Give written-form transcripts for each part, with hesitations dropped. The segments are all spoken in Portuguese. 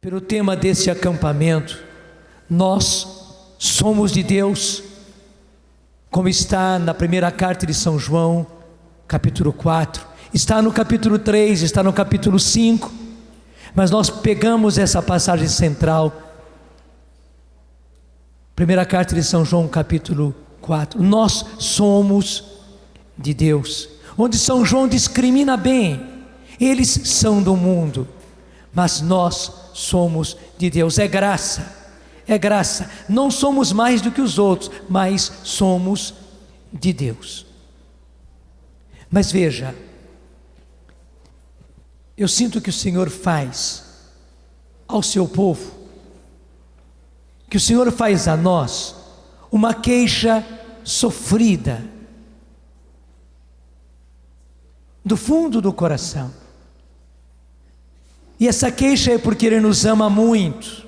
pelo tema desse acampamento, nós somos de Deus, como está na primeira carta de São João, capítulo 4, está no capítulo 3, está no capítulo 5, mas nós pegamos essa passagem central, primeira carta de São João, capítulo 4, nós somos de Deus, onde São João discrimina bem, eles são do mundo, mas nós somos de Deus, é graça, não somos mais do que os outros, mas somos de Deus. Mas veja, eu sinto que o Senhor faz ao seu povo, que o Senhor faz a nós, uma queixa sofrida, do fundo do coração, e essa queixa é porque Ele nos ama muito.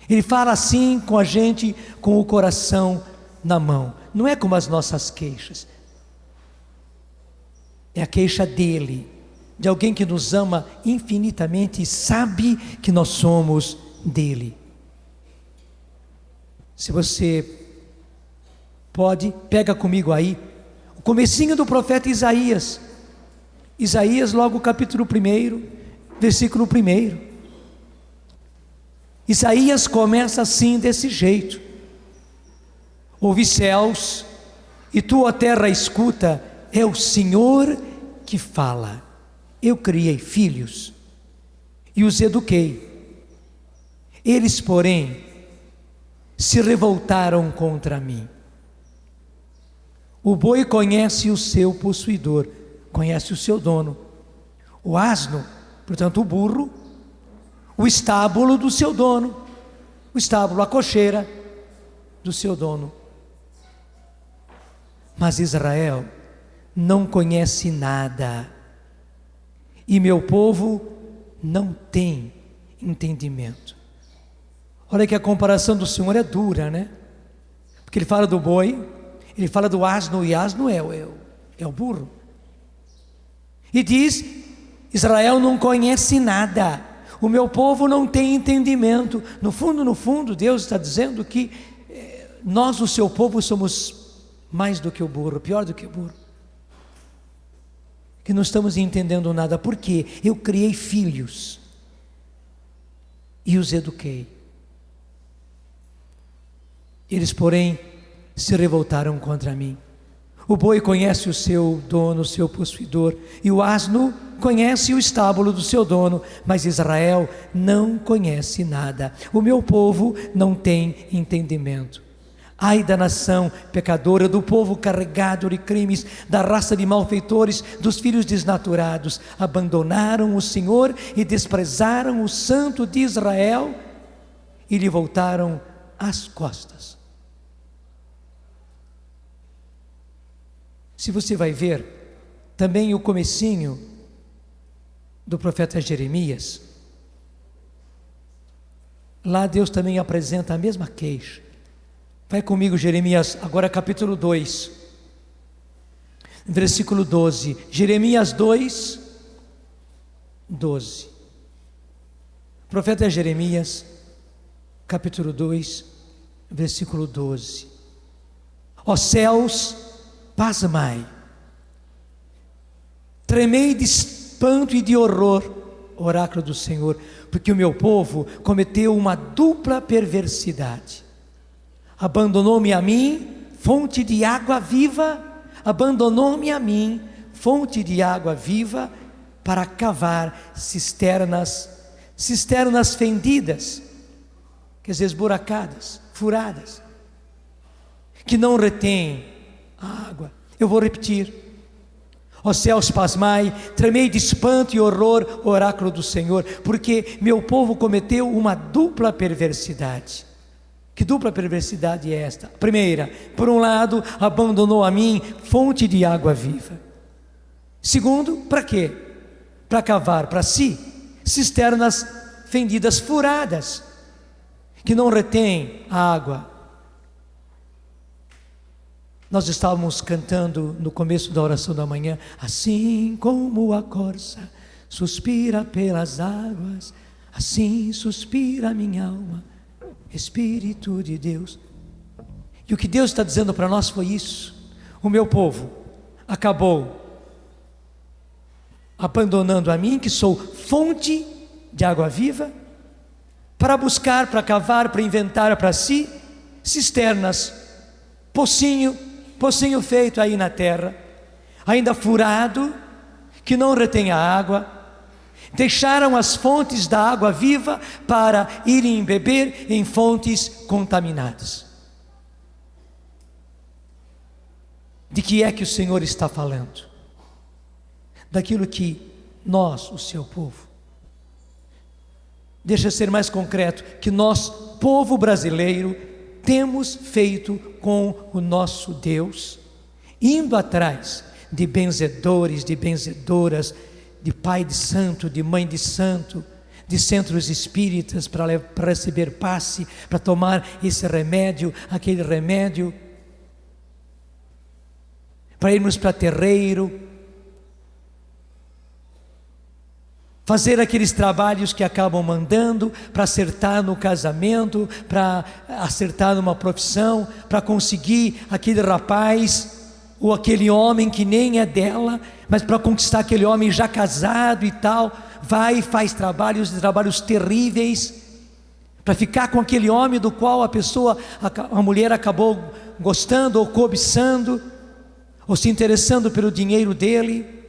Ele fala assim com a gente, com o coração na mão. Não é como as nossas queixas. É a queixa dEle, de alguém que nos ama infinitamente e sabe que nós somos dEle. Se você pode, pega comigo aí, o comecinho do profeta Isaías. Isaías, logo capítulo 1, versículo 1. Isaías começa assim, desse jeito: ouve céus, e tu, ó terra, escuta, é o Senhor que fala. Eu criei filhos e os eduquei, eles, porém, se revoltaram contra mim. O boi conhece o seu possuidor, conhece o seu dono. O asno, portanto o burro, o estábulo do seu dono, o estábulo, a cocheira do seu dono. Mas Israel não conhece nada, e meu povo não tem entendimento. Olha que a comparação do Senhor é dura, né? Porque Ele fala do boi, Ele fala do asno, e asno é o burro. E diz: Israel não conhece nada, o meu povo não tem entendimento. No fundo, Deus está dizendo que nós, o seu povo, somos mais do que o burro, pior do que o burro, que não estamos entendendo nada. Por quê? Eu criei filhos e os eduquei, eles, porém, se revoltaram contra mim. O boi conhece o seu dono, o seu possuidor, e o asno conhece o estábulo do seu dono, mas Israel não conhece nada. O meu povo não tem entendimento. Ai da nação pecadora, do povo carregado de crimes, da raça de malfeitores, dos filhos desnaturados. Abandonaram o Senhor e desprezaram o Santo de Israel e lhe voltaram as costas. Se você vai ver também o comecinho do profeta Jeremias, lá Deus também apresenta a mesma queixa. Vai comigo, Jeremias, agora capítulo 2, versículo 12. Jeremias 2, 12. Profeta Jeremias, capítulo 2, versículo 12. Ó céus, pasmai, tremei de espanto e de horror, oráculo do Senhor, porque o meu povo cometeu uma dupla perversidade. Abandonou-me a mim, fonte de água viva, abandonou-me a mim, fonte de água viva, para cavar cisternas fendidas, quer dizer, esburacadas, furadas, que não retêm a água. Eu vou repetir: ó céus, pasmai, tremei de espanto e horror, oráculo do Senhor, porque meu povo cometeu uma dupla perversidade. Que dupla perversidade é esta? Primeira, por um lado, abandonou a mim, fonte de água viva. Segundo, para quê? Para cavar para si cisternas fendidas, furadas, que não retêm a água. Nós estávamos cantando no começo da oração da manhã: assim como a corça suspira pelas águas, Assim suspira a minha alma, Espírito de Deus. E o que Deus está dizendo para nós foi isso: o meu povo acabou abandonando a mim, que sou fonte de água viva, para buscar, para cavar, para inventar para si cisternas, pocinho feito aí na terra, ainda furado, que não retém a água. Deixaram as fontes da água viva para irem beber em fontes contaminadas. De que é que o Senhor está falando? Daquilo que nós, o seu povo, deixa eu ser mais concreto, que nós, povo brasileiro, temos feito com o nosso Deus, indo atrás de benzedores, de benzedoras, de pai de santo, de mãe de santo, de centros espíritas para receber passe, para tomar esse remédio, aquele remédio, para irmos para terreiro, fazer aqueles trabalhos que acabam mandando para acertar no casamento, para acertar numa profissão, para conseguir aquele rapaz ou aquele homem que nem é dela, mas para conquistar aquele homem já casado e tal, vai e faz trabalhos terríveis, para ficar com aquele homem do qual a mulher acabou gostando ou cobiçando, ou se interessando pelo dinheiro dele.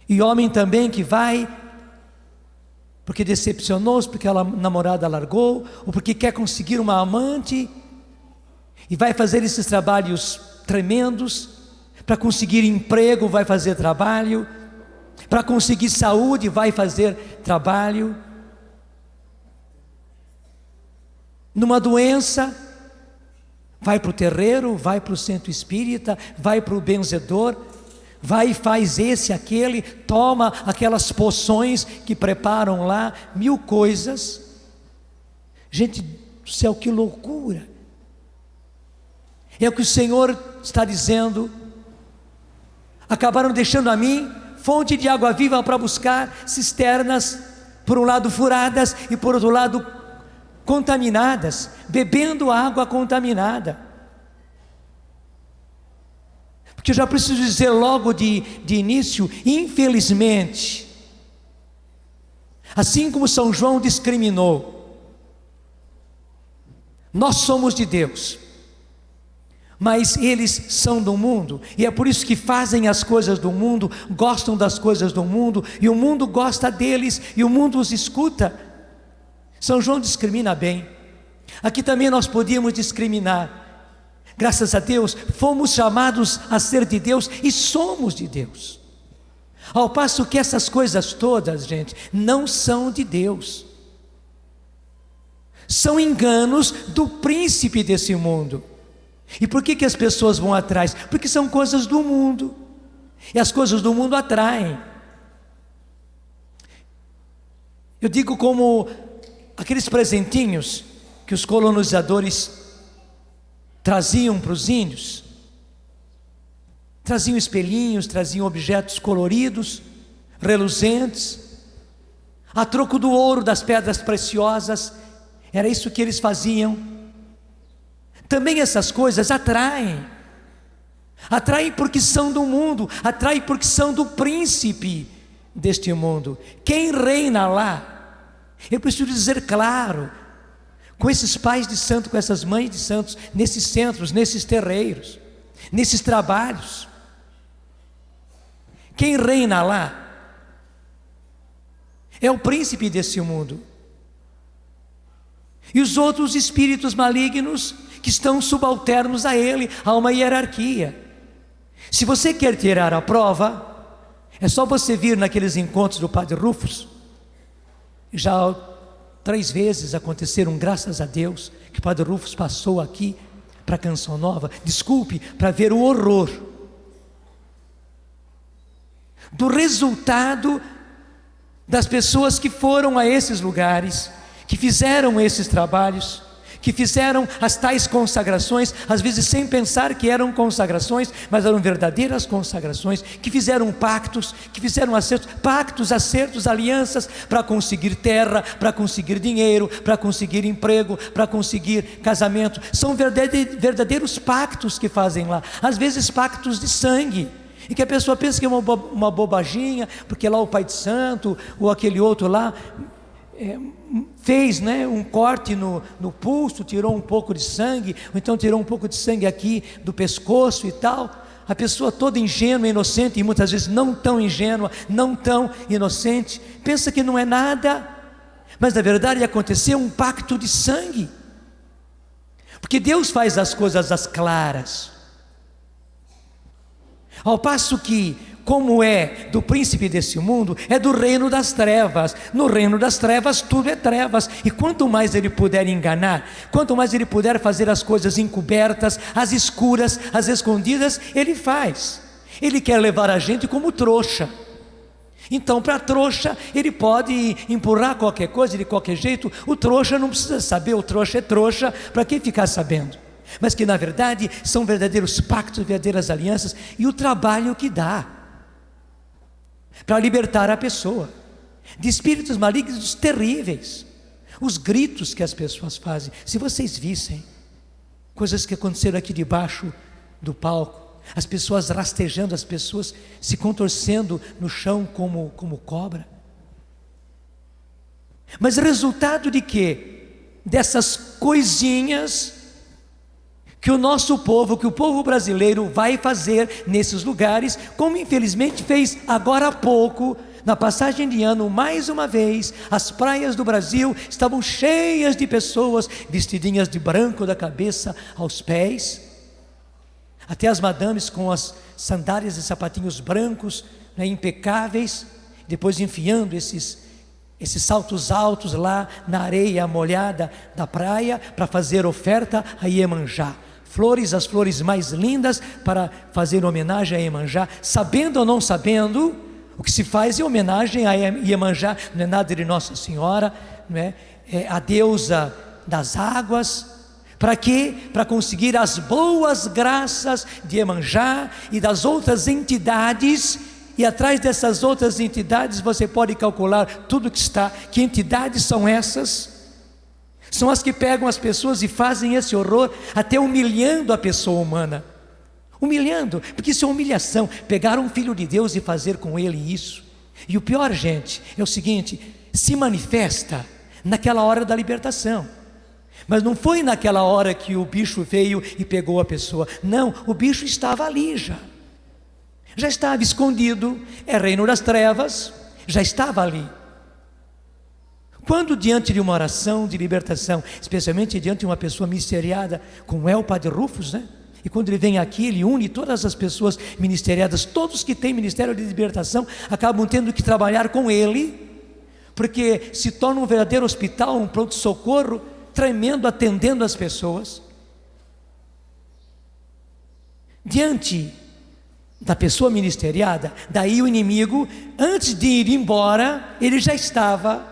E homem também que vai, porque decepcionou-se, porque a namorada largou, ou porque quer conseguir uma amante, e vai fazer esses trabalhos tremendos, para conseguir emprego vai fazer trabalho, para conseguir saúde vai fazer trabalho, numa doença, vai para o terreiro, vai para o centro espírita, vai para o benzedor, vai e faz esse, aquele, toma aquelas poções que preparam lá, 1000 coisas. Gente do céu, que loucura! É o que o Senhor está dizendo. Acabaram deixando a mim fonte de água viva para buscar cisternas, por um lado furadas e por outro lado contaminadas, bebendo água contaminada. Porque eu já preciso dizer logo de início, infelizmente, assim como São João discriminou, nós somos de Deus, mas eles são do mundo, e é por isso que fazem as coisas do mundo, gostam das coisas do mundo, e o mundo gosta deles, e o mundo os escuta. São João discrimina bem. Aqui também nós podíamos discriminar. Graças a Deus, fomos chamados a ser de Deus, e somos de Deus. Ao passo que essas coisas todas, gente, não são de Deus. São enganos do príncipe desse mundo. E por que as pessoas vão atrás? Porque são coisas do mundo, e as coisas do mundo atraem. Eu digo como aqueles presentinhos que os colonizadores traziam para os índios, traziam espelhinhos, traziam objetos coloridos, reluzentes, a troco do ouro, das pedras preciosas. Era isso que eles faziam. Também essas coisas atraem porque são do mundo, atraem porque são do príncipe deste mundo. Quem reina lá? Eu preciso dizer claro, com esses pais de santo, com essas mães de santos, nesses centros, nesses terreiros, nesses trabalhos, quem reina lá é o príncipe desse mundo, e os outros espíritos malignos que estão subalternos a ele, a uma hierarquia. Se você quer tirar a prova, é só você vir naqueles encontros do Padre Rufus. Já 3 vezes aconteceram, graças a Deus, que o Padre Rufus passou aqui para a Canção Nova, desculpe, para ver o horror do resultado das pessoas que foram a esses lugares, que fizeram esses trabalhos, que fizeram as tais consagrações, às vezes sem pensar que eram consagrações, mas eram verdadeiras consagrações, que fizeram pactos, que fizeram acertos, alianças, para conseguir terra, para conseguir dinheiro, para conseguir emprego, para conseguir casamento. São verdadeiros pactos que fazem lá, às vezes pactos de sangue, e que a pessoa pensa que é uma bobaginha, porque lá o pai de santo, ou aquele outro lá, fez, né, um corte no pulso, tirou um pouco de sangue, ou então tirou um pouco de sangue aqui do pescoço e tal. A pessoa toda ingênua, inocente, e muitas vezes não tão ingênua, não tão inocente, pensa que não é nada, mas na verdade aconteceu um pacto de sangue, porque Deus faz as coisas às claras, ao passo que, como é do príncipe desse mundo, é do reino das trevas. No reino das trevas tudo é trevas, e quanto mais ele puder enganar, quanto mais ele puder fazer as coisas encobertas, as escuras, as escondidas, ele faz. Ele quer levar a gente como trouxa. Então, para trouxa, ele pode empurrar qualquer coisa de qualquer jeito. O trouxa não precisa saber, o trouxa é trouxa, para quem ficar sabendo? Mas que na verdade são verdadeiros pactos, verdadeiras alianças, e o trabalho que dá para libertar a pessoa de espíritos malignos terríveis, os gritos que as pessoas fazem. Se vocês vissem coisas que aconteceram aqui debaixo do palco, as pessoas rastejando, as pessoas se contorcendo no chão como cobra. Mas resultado de quê? Dessas coisinhas que o nosso povo, que o povo brasileiro vai fazer nesses lugares, como infelizmente fez agora há pouco, na passagem de ano, mais uma vez. As praias do Brasil estavam cheias de pessoas, vestidinhas de branco da cabeça aos pés, até as madames com as sandálias e sapatinhos brancos, né, impecáveis, depois enfiando esses saltos altos lá na areia molhada da praia, para fazer oferta a Iemanjá. As flores mais lindas, para fazer homenagem a Iemanjá, sabendo ou não sabendo, o que se faz é homenagem a Iemanjá, não é nada de Nossa Senhora, não é? É a deusa das águas. Para quê? Para conseguir as boas graças de Iemanjá e das outras entidades. E atrás dessas outras entidades você pode calcular tudo que está. Que entidades são essas? São as que pegam as pessoas e fazem esse horror, até humilhando a pessoa humana. Humilhando, porque isso é humilhação. Pegar um filho de Deus e fazer com ele isso. E o pior, gente, é o seguinte: se manifesta naquela hora da libertação. Mas não foi naquela hora que o bicho veio e pegou a pessoa. Não, o bicho estava ali já estava escondido, é reino das trevas, já estava ali. Quando diante de uma oração de libertação, especialmente diante de uma pessoa ministeriada, como é o Padre Rufus, né? E quando ele vem aqui, ele une todas as pessoas ministeriadas, todos que têm ministério de libertação, acabam tendo que trabalhar com ele, porque se torna um verdadeiro hospital, um pronto-socorro, tremendo, atendendo as pessoas. Diante da pessoa ministeriada, daí o inimigo, antes de ir embora, ele já estava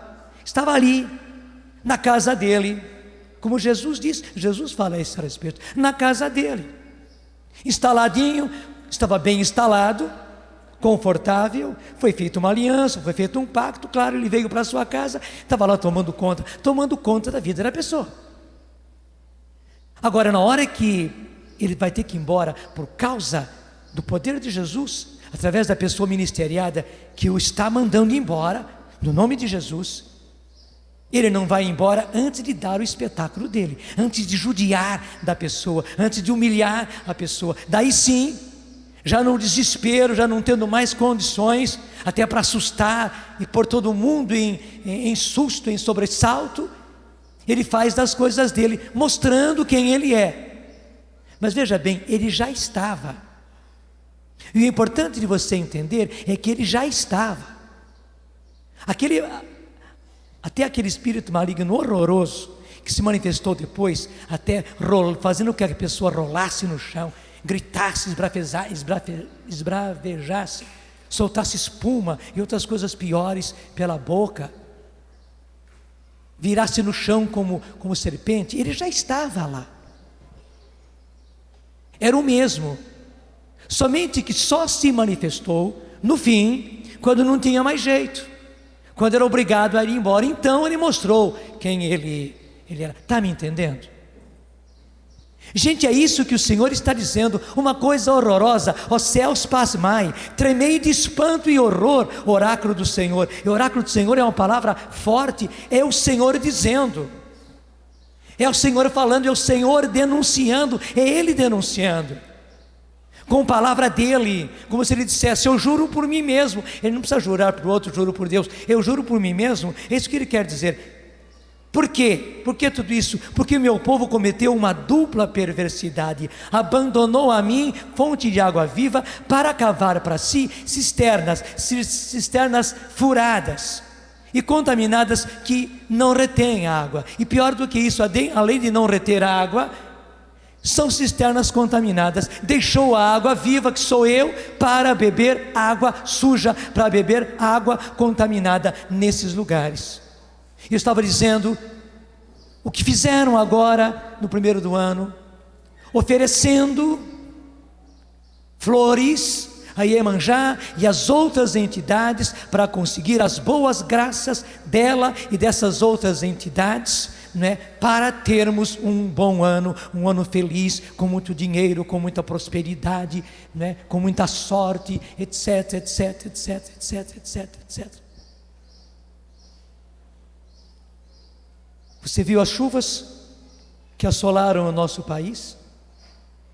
ali, na casa dele, como Jesus diz. Jesus fala isso a respeito, na casa dele, instaladinho, estava bem instalado, confortável, foi feita uma aliança, foi feito um pacto, claro, ele veio para a sua casa, estava lá tomando conta da vida da pessoa. Agora, na hora que ele vai ter que ir embora, por causa do poder de Jesus, através da pessoa ministeriada que o está mandando embora, no nome de Jesus, ele não vai embora antes de dar o espetáculo dele, antes de judiar da pessoa, antes de humilhar a pessoa. Daí sim, já no desespero, já não tendo mais condições, até para assustar e pôr todo mundo em susto, em sobressalto, ele faz das coisas dele, mostrando quem ele é. Mas veja bem, ele já estava. E o importante de você entender é que ele já estava. Até aquele espírito maligno horroroso que se manifestou depois, até fazendo com que a pessoa rolasse no chão, gritasse, esbravejasse, soltasse espuma e outras coisas piores pela boca. virasse no chão como serpente, ele já estava lá. Era o mesmo, somente que só se manifestou no fim, quando não tinha mais jeito, quando era obrigado a ir embora. Então ele mostrou quem ele era. Está me entendendo? Gente, é isso que o Senhor está dizendo, uma coisa horrorosa. Ó céus, pasmai, tremei de espanto e horror, oráculo do Senhor. E oráculo do Senhor é uma palavra forte, é o Senhor dizendo, é o Senhor falando, é o Senhor denunciando, é Ele denunciando, com a palavra dEle, como se Ele dissesse: eu juro por mim mesmo. Ele não precisa jurar para o outro, juro por Deus, eu juro por mim mesmo. É isso que Ele quer dizer. Por quê? Por que tudo isso? Porque meu povo cometeu uma dupla perversidade, abandonou a mim, fonte de água viva, para cavar para si cisternas furadas e contaminadas, que não retêm água. E pior do que isso, além de não reter água, são cisternas contaminadas. Deixou a água viva, que sou eu, para beber água suja, para beber água contaminada nesses lugares. Eu estava dizendo o que fizeram agora no primeiro do ano, oferecendo flores a Iemanjá e as outras entidades para conseguir as boas graças dela e dessas outras entidades, né, para termos um bom ano, um ano feliz, com muito dinheiro, com muita prosperidade, né, com muita sorte, etc, etc, etc, etc, etc, etc. Você viu as chuvas que assolaram o nosso país?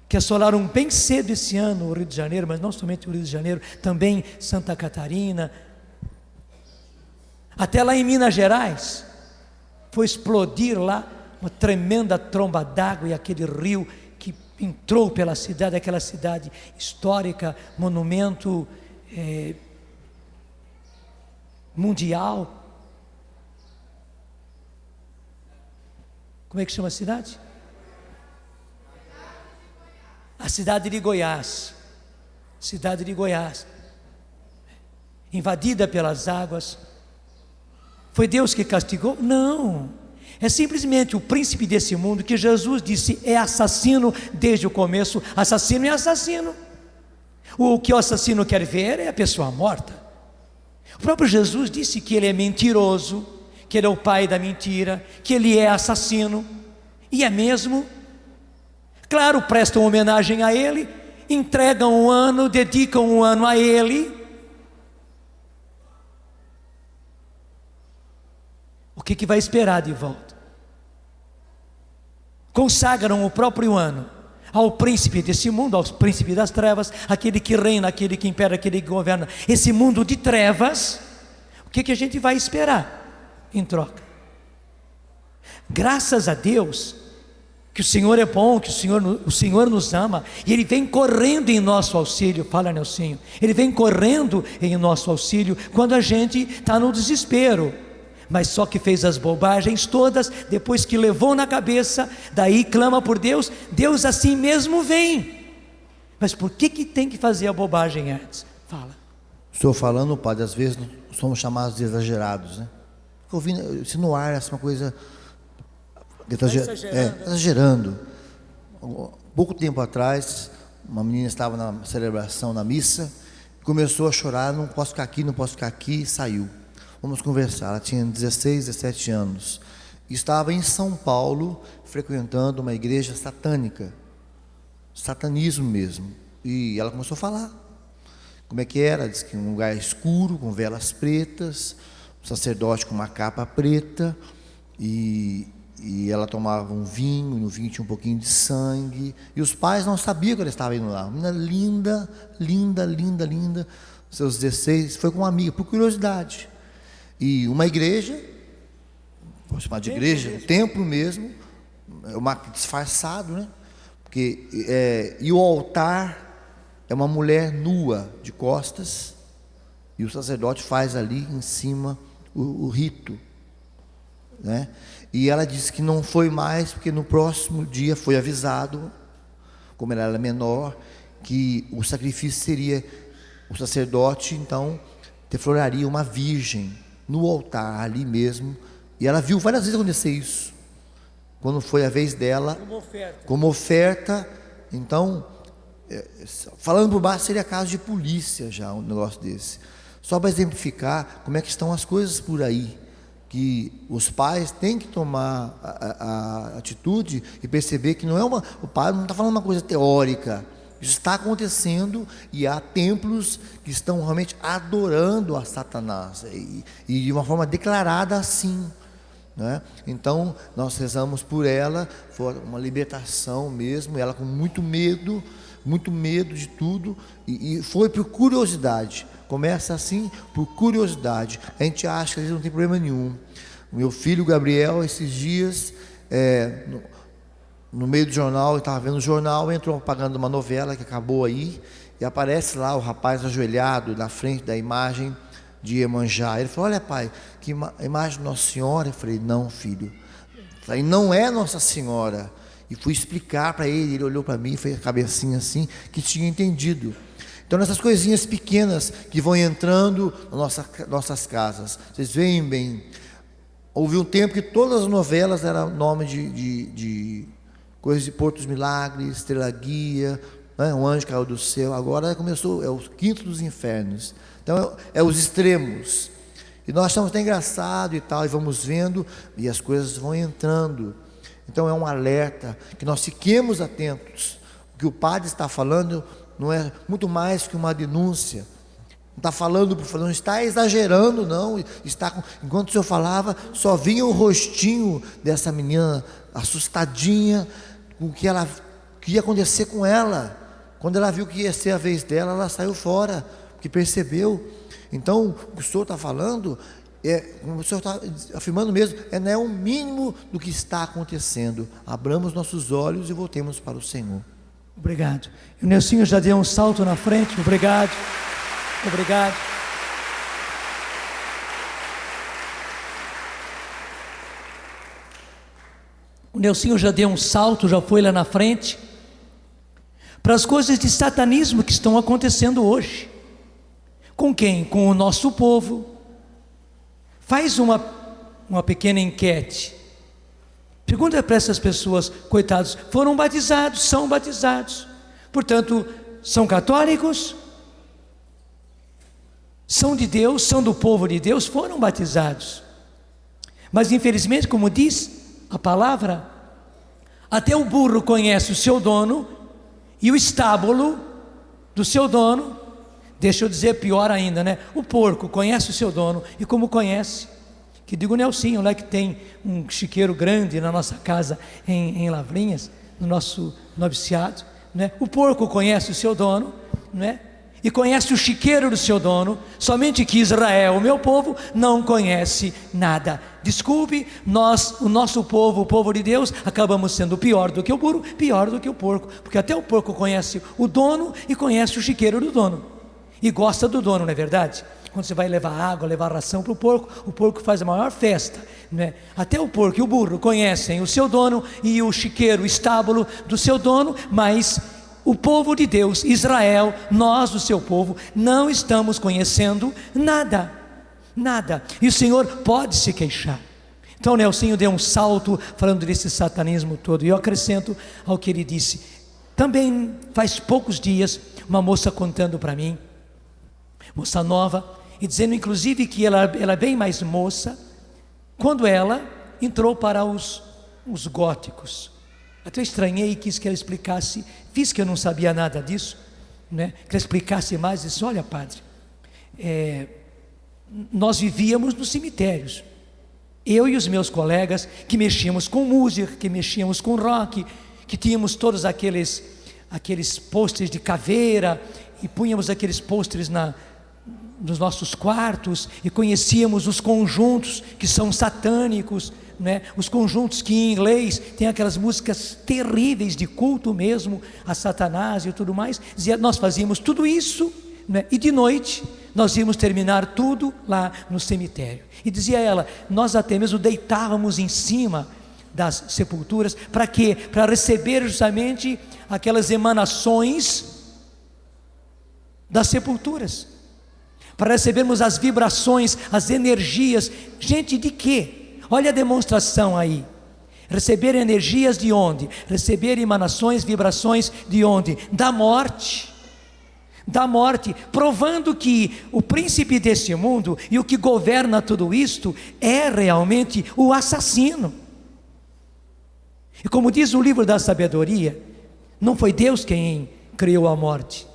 Que assolaram bem cedo esse ano o Rio de Janeiro, mas não somente o Rio de Janeiro, também Santa Catarina, até lá em Minas Gerais. Foi explodir lá uma tremenda tromba d'água, e aquele rio que entrou pela cidade, aquela cidade histórica, monumento mundial. Como é que chama a cidade? A cidade de Goiás. Cidade de Goiás, invadida pelas águas. Foi Deus que castigou? Não, é simplesmente o príncipe desse mundo, que Jesus disse é assassino desde o começo. Assassino é assassino. O que o assassino quer ver é a pessoa morta. O próprio Jesus disse que ele é mentiroso, que ele é o pai da mentira, que ele é assassino, e é mesmo. Claro, prestam homenagem a ele, entregam um ano, dedicam um ano a ele. O que vai esperar de volta? Consagram o próprio ano ao príncipe desse mundo, ao príncipe das trevas, aquele que reina, aquele que impera, aquele que governa esse mundo de trevas. O que a gente vai esperar em troca? Graças a Deus que o Senhor é bom, que o Senhor nos ama, e Ele vem correndo em nosso auxílio. Fala, Nelsinho. Ele vem correndo em nosso auxílio quando a gente está no desespero, mas só que fez as bobagens todas, depois que levou na cabeça, daí clama por Deus, Deus assim mesmo vem. Mas por que tem que fazer a bobagem antes? Fala. Estou falando, padre, às vezes somos chamados de exagerados, né? Ouvindo, se no ar essa uma coisa exagerando. Pouco tempo atrás, uma menina estava na celebração, na missa, começou a chorar: não posso ficar aqui, e saiu. Vamos conversar. Ela tinha 16, 17 anos, estava em São Paulo, frequentando uma igreja satânica, satanismo mesmo, e ela começou a falar como é que era. Diz que um lugar escuro, com velas pretas, um sacerdote com uma capa preta, e ela tomava um vinho, e no vinho tinha um pouquinho de sangue, e os pais não sabiam que ela estava indo lá. Uma menina linda, seus 16, foi com uma amiga, por curiosidade. E uma igreja, vou chamar de igreja, um templo mesmo, disfarçado, né? Porque, e o altar é uma mulher nua, de costas, e o sacerdote faz ali em cima o rito, né? E ela disse que não foi mais, porque no próximo dia foi avisado, como ela era menor, que o sacrifício seria, o sacerdote então defloraria uma virgem no altar ali mesmo, E ela viu várias vezes acontecer isso. Quando foi a vez dela, como oferta. Então, falando por baixo, seria caso de polícia já, um negócio desse. Só para exemplificar como é que estão as coisas por aí, que os pais têm que tomar a atitude e perceber que não é o pai não está falando uma coisa teórica. Isso está acontecendo, e há templos que estão realmente adorando a Satanás, e de uma forma declarada assim, né? Então nós rezamos por ela, foi uma libertação mesmo, ela com muito medo de tudo, e foi por curiosidade. Começa assim, por curiosidade. A gente acha que às vezes não tem problema nenhum. O meu filho Gabriel, esses dias, no meio do jornal, ele estava vendo o jornal, entrou pagando uma novela que acabou aí, e aparece lá o rapaz ajoelhado na frente da imagem de Iemanjá. Ele falou: olha, pai, que imagem de Nossa Senhora. Eu falei: não, filho, aí não é Nossa Senhora. E fui explicar para ele olhou para mim, fez a cabecinha assim, que tinha entendido. Então, nessas coisinhas pequenas que vão entrando nas nossas casas, vocês veem bem, houve um tempo que todas as novelas eram nome de coisas de Porto dos Milagres, Estrela Guia, né? Um anjo caiu do céu. Agora começou, é o quinto dos infernos. Então é os extremos. E nós estamos até engraçados e tal, e vamos vendo, e as coisas vão entrando. Então é um alerta, que nós fiquemos atentos. O que o padre está falando não é muito mais que uma denúncia. Não está falando por falar, não está exagerando, não. Enquanto o senhor falava, só vinha o rostinho dessa menina assustadinha, com o que ia acontecer com ela. Quando ela viu que ia ser a vez dela, ela saiu fora, porque percebeu. Então, o que o senhor está falando, como o senhor está afirmando mesmo, não é o mínimo do que está acontecendo. Abramos nossos olhos e voltemos para o Senhor. Obrigado. E o Nelsinho já deu um salto na frente. Obrigado. Obrigado. O Nelsinho já deu um salto, já foi lá na frente, para as coisas de satanismo que estão acontecendo hoje. Com quem? Com o nosso povo. Faz uma pequena enquete. Pergunta para essas pessoas, coitados, foram batizados, são batizados. Portanto, são católicos, são de Deus, são do povo de Deus, foram batizados. Mas infelizmente, como diz a palavra, até o burro conhece o seu dono, e o estábulo do seu dono, deixa eu dizer pior ainda, né? O porco conhece o seu dono, e como conhece, que digo o Nelsinho lá, que tem um chiqueiro grande na nossa casa em Lavrinhas, no nosso noviciado, né? O porco conhece o seu dono, né? E conhece o chiqueiro do seu dono, somente que Israel, o meu povo, não conhece nada. Desculpe, o nosso povo, o povo de Deus, acabamos sendo pior do que o burro, pior do que o porco, porque até o porco conhece o dono e conhece o chiqueiro do dono, e gosta do dono, não é verdade? Quando você vai levar água, levar ração para o porco faz a maior festa, né? Até o porco e o burro conhecem o seu dono e o chiqueiro, o estábulo do seu dono, mas o povo de Deus, Israel, nós, o seu povo, não estamos conhecendo nada, nada. E o Senhor pode se queixar. Então o Nelsinho deu um salto falando desse satanismo todo. E eu acrescento ao que ele disse. Também faz poucos dias, uma moça contando para mim, moça nova, e dizendo inclusive que ela é bem mais moça, quando ela entrou para os góticos. Até estranhei e quis que ela explicasse, fiz que eu não sabia nada disso, né? Que ela explicasse mais, disse: olha, padre, nós vivíamos nos cemitérios, eu e os meus colegas, que mexíamos com música, que mexíamos com rock, que tínhamos todos aqueles pôsteres de caveira, e punhamos aqueles pôsteres nos nossos quartos, e conhecíamos os conjuntos que são satânicos, né? Os conjuntos que em inglês tem aquelas músicas terríveis de culto mesmo a Satanás e tudo mais. Dizia, nós fazíamos tudo isso, né? E de noite nós íamos terminar tudo lá no cemitério. E dizia ela, nós até mesmo deitávamos em cima das sepulturas. Para quê? Para receber justamente aquelas emanações das sepulturas, para recebermos as vibrações, as energias. Gente, de quê? olha a demonstração aí. Receber energias de onde? Receber emanações, vibrações de onde? Da morte. Da morte, provando que o príncipe deste mundo e o que governa tudo isto é realmente o assassino. E como diz o livro da sabedoria, não foi Deus quem criou a morte,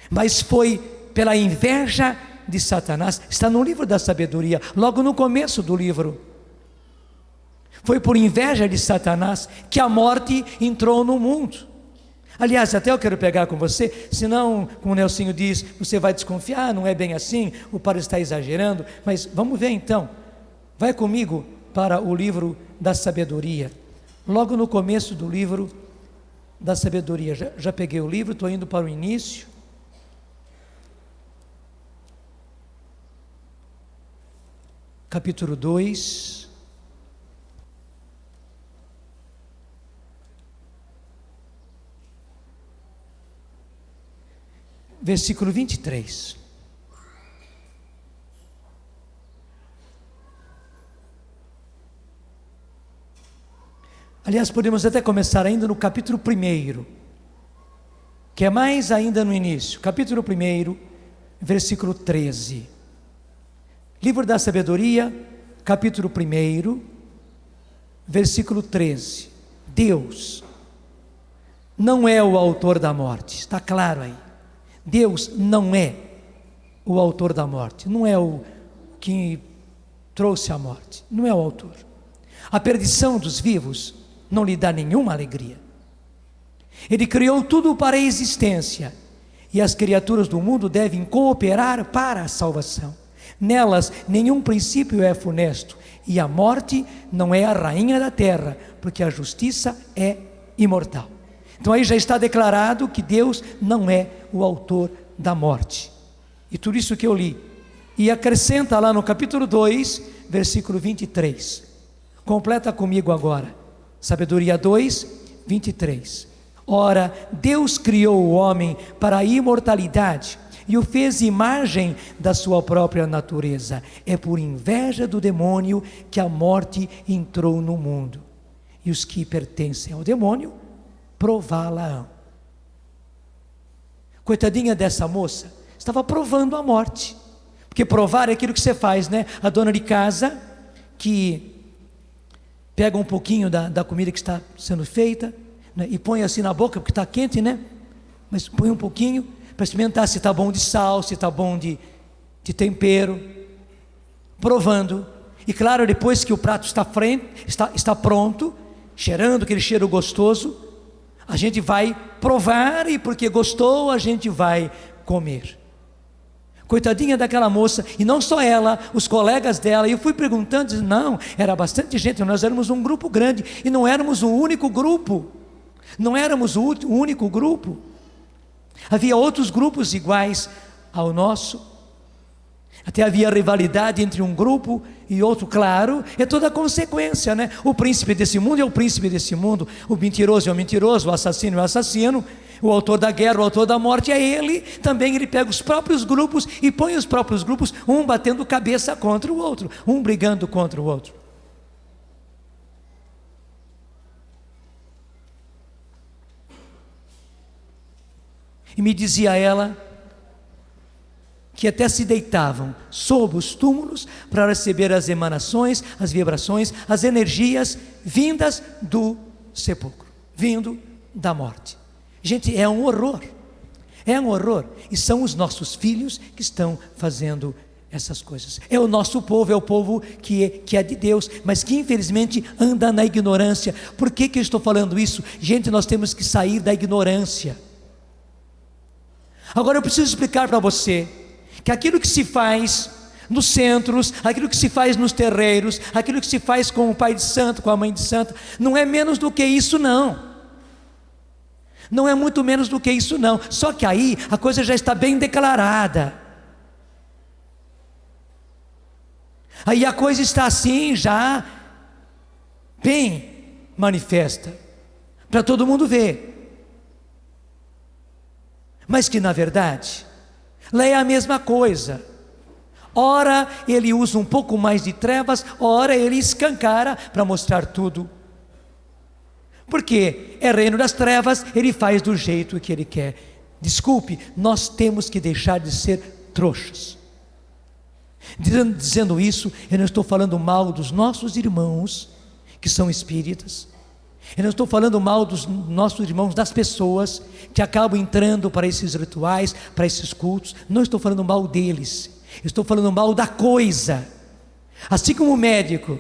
mas foi pela inveja de Satanás. Está no livro da sabedoria, logo no começo do livro. Foi por inveja de Satanás que a morte entrou no mundo. Aliás, até eu quero pegar com você, senão, como o Nelsinho diz, você vai desconfiar, não é bem assim, o padre está exagerando, mas vamos ver então. Vai comigo para o livro da sabedoria, logo no começo do livro da sabedoria. Já peguei o livro, estou indo para o início. Capítulo 2. Versículo 23. Aliás, podemos até começar ainda no capítulo 1, que é mais ainda no início. Capítulo 1, versículo 13. Livro da sabedoria, capítulo 1, versículo 13. Deus não é o autor da morte, está claro aí. Deus não é o autor da morte, não é o que trouxe a morte, não é o autor. A perdição dos vivos não lhe dá nenhuma alegria. Ele criou tudo para a existência, e as criaturas do mundo devem cooperar para a salvação. Nelas nenhum princípio é funesto, e a morte não é a rainha da terra, porque a justiça é imortal. Então aí já está declarado que Deus não é o autor da morte. E tudo isso que eu li. E acrescenta lá no capítulo 2, versículo 23. Completa comigo agora. Sabedoria 2, 23. Ora, Deus criou o homem para a imortalidade e o fez imagem da sua própria natureza. É por inveja do demônio que a morte entrou no mundo. E os que pertencem ao demônio prová-la-ão. Coitadinha dessa moça, estava provando a morte, porque provar é aquilo que você faz, né? A dona de casa que pega um pouquinho da comida que está sendo feita, né? E põe assim na boca, porque está quente, né? Mas põe um pouquinho para experimentar se está bom de sal, se está bom de tempero, provando. E claro, depois que o prato está pronto, cheirando aquele cheiro gostoso, a gente vai provar, e porque gostou, a gente vai comer. Coitadinha daquela moça, e não só ela, os colegas dela. E eu fui perguntando, não, era bastante gente, nós éramos um grupo grande, e não éramos o único grupo, não éramos o único grupo, havia outros grupos iguais ao nosso. Até havia rivalidade entre um grupo e outro, claro, é toda a consequência, né? O príncipe desse mundo é o príncipe desse mundo, o mentiroso é o mentiroso, o assassino é o assassino, o autor da guerra, o autor da morte é ele. Também ele pega os próprios grupos e põe os próprios grupos, um batendo cabeça contra o outro, um brigando contra o outro. E me dizia ela que até se deitavam sob os túmulos para receber as emanações, as vibrações, as energias vindas do sepulcro, vindo da morte. Gente, é um horror, e são os nossos filhos que estão fazendo essas coisas. É o nosso povo, é o povo que é de Deus, mas que infelizmente anda na ignorância. Por que eu estou falando isso? Gente, nós temos que sair da ignorância. Agora eu preciso explicar para você que aquilo que se faz nos centros, aquilo que se faz nos terreiros, aquilo que se faz com o pai de santo, com a mãe de santo, não é menos do que isso não. Não é muito menos do que isso não. Só que aí a coisa já está bem declarada. Aí a coisa está assim já bem manifesta, para todo mundo ver. Mas que na verdade lá é a mesma coisa. Ora ele usa um pouco mais de trevas, ora ele escancara para mostrar tudo. Porque é reino das trevas, ele faz do jeito que ele quer. Desculpe, nós temos que deixar de ser trouxas. Dizendo isso, eu não estou falando mal dos nossos irmãos que são espíritas. Eu não estou falando mal dos nossos irmãos, das pessoas que acabam entrando para esses rituais, para esses cultos. Não estou falando mal deles. Estou falando mal da coisa. Assim como o médico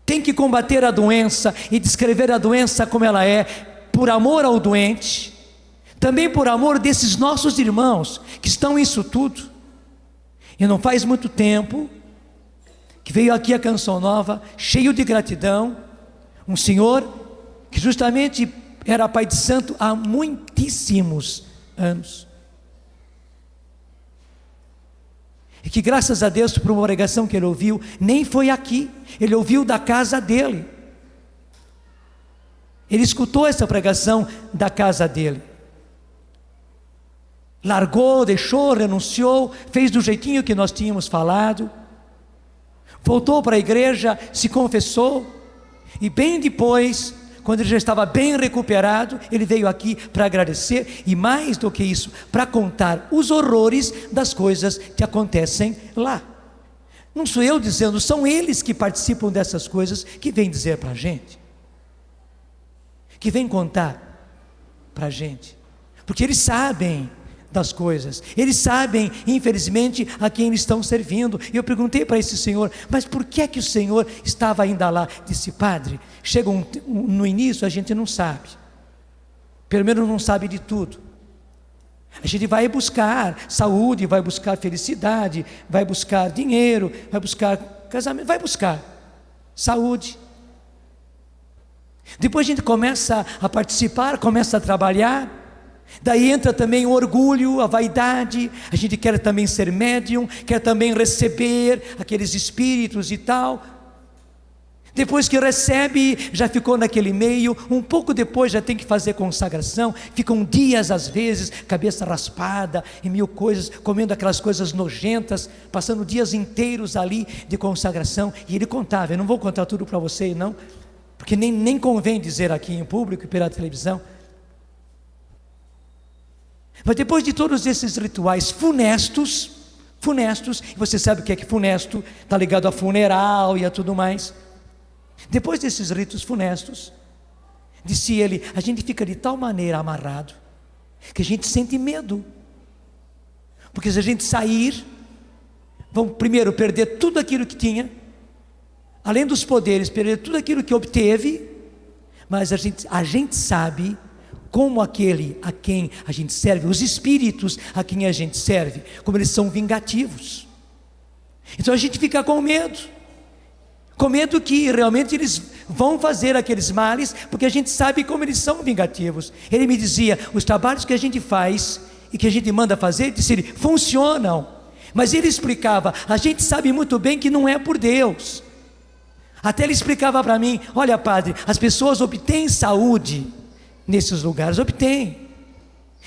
tem que combater a doença e descrever a doença como ela é, por amor ao doente, também por amor desses nossos irmãos que estão nisso tudo. E não faz muito tempo que veio aqui a Canção Nova, cheio de gratidão, um senhor que justamente era pai de santo há muitíssimos anos. E que graças a Deus por uma pregação que ele ouviu, nem foi aqui, ele ouviu da casa dele. Ele escutou essa pregação da casa dele. Largou, deixou, renunciou, fez do jeitinho que nós tínhamos falado, voltou para a igreja, se confessou, e bem depois, quando ele já estava bem recuperado, ele veio aqui para agradecer, e mais do que isso, para contar os horrores das coisas que acontecem lá. Não sou eu dizendo, são eles que participam dessas coisas, que vêm dizer para a gente, que vêm contar para a gente, porque eles sabem das coisas, eles sabem, infelizmente, a quem eles estão servindo. E eu perguntei para esse senhor, mas por que é que o senhor estava ainda lá? Disse, padre, chega no início a gente não sabe, pelo menos não sabe de tudo. A gente vai buscar saúde, vai buscar felicidade, vai buscar dinheiro, vai buscar casamento, vai buscar saúde. Depois a gente começa a participar, começa a trabalhar. Daí entra também o orgulho, a vaidade. A gente quer também ser médium, quer também receber aqueles espíritos e tal. Depois que recebe, já ficou naquele meio. Um pouco depois já tem que fazer consagração. Ficam dias às vezes, cabeça raspada e mil coisas, comendo aquelas coisas nojentas, passando dias inteiros ali de consagração. E ele contava, eu não vou contar tudo para você não, porque nem convém dizer aqui em público e pela televisão. Mas depois de todos esses rituais funestos, você sabe o que é que funesto, está ligado a funeral e a tudo mais. Depois desses ritos funestos, disse ele, a gente fica de tal maneira amarrado, que a gente sente medo. Porque se a gente sair, vão primeiro perder tudo aquilo que tinha, além dos poderes, perder tudo aquilo que obteve, mas a gente sabe como aquele a quem a gente serve, os espíritos a quem a gente serve, como eles são vingativos. Então a gente fica com medo que realmente eles vão fazer aqueles males, porque a gente sabe como eles são vingativos. Ele me dizia, os trabalhos que a gente faz e que a gente manda fazer, disse ele, funcionam, mas ele explicava, a gente sabe muito bem que não é por Deus. Até ele explicava para mim, olha padre, as pessoas obtêm saúde nesses lugares, obtêm,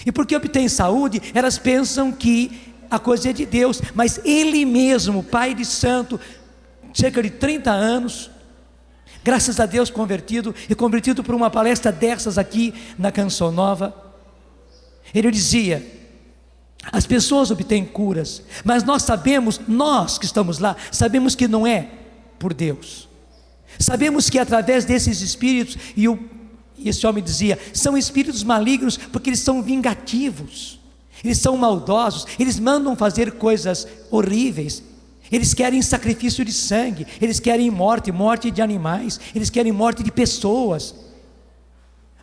e porque obtêm saúde, elas pensam que a coisa é de Deus, mas ele mesmo, pai de santo, cerca de 30 anos, graças a Deus convertido por uma palestra dessas aqui na Canção Nova, ele dizia, as pessoas obtêm curas, mas nós sabemos, nós que estamos lá, sabemos que não é por Deus, sabemos que através desses espíritos, e esse homem dizia, são espíritos malignos, porque eles são vingativos, eles são maldosos, eles mandam fazer coisas horríveis, eles querem sacrifício de sangue, eles querem morte de animais, eles querem morte de pessoas,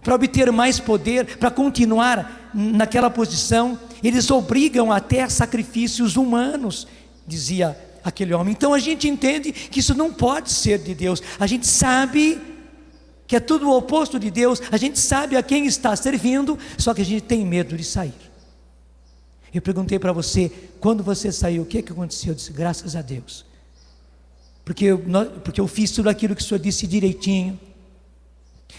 para obter mais poder, para continuar naquela posição, eles obrigam até a sacrifícios humanos, dizia aquele homem. Então a gente entende que isso não pode ser de Deus, a gente sabe que é tudo o oposto de Deus, a gente sabe a quem está servindo, só que a gente tem medo de sair. Eu perguntei para você, quando você saiu, o que aconteceu? Eu disse, graças a Deus, porque eu fiz tudo aquilo que o Senhor disse direitinho,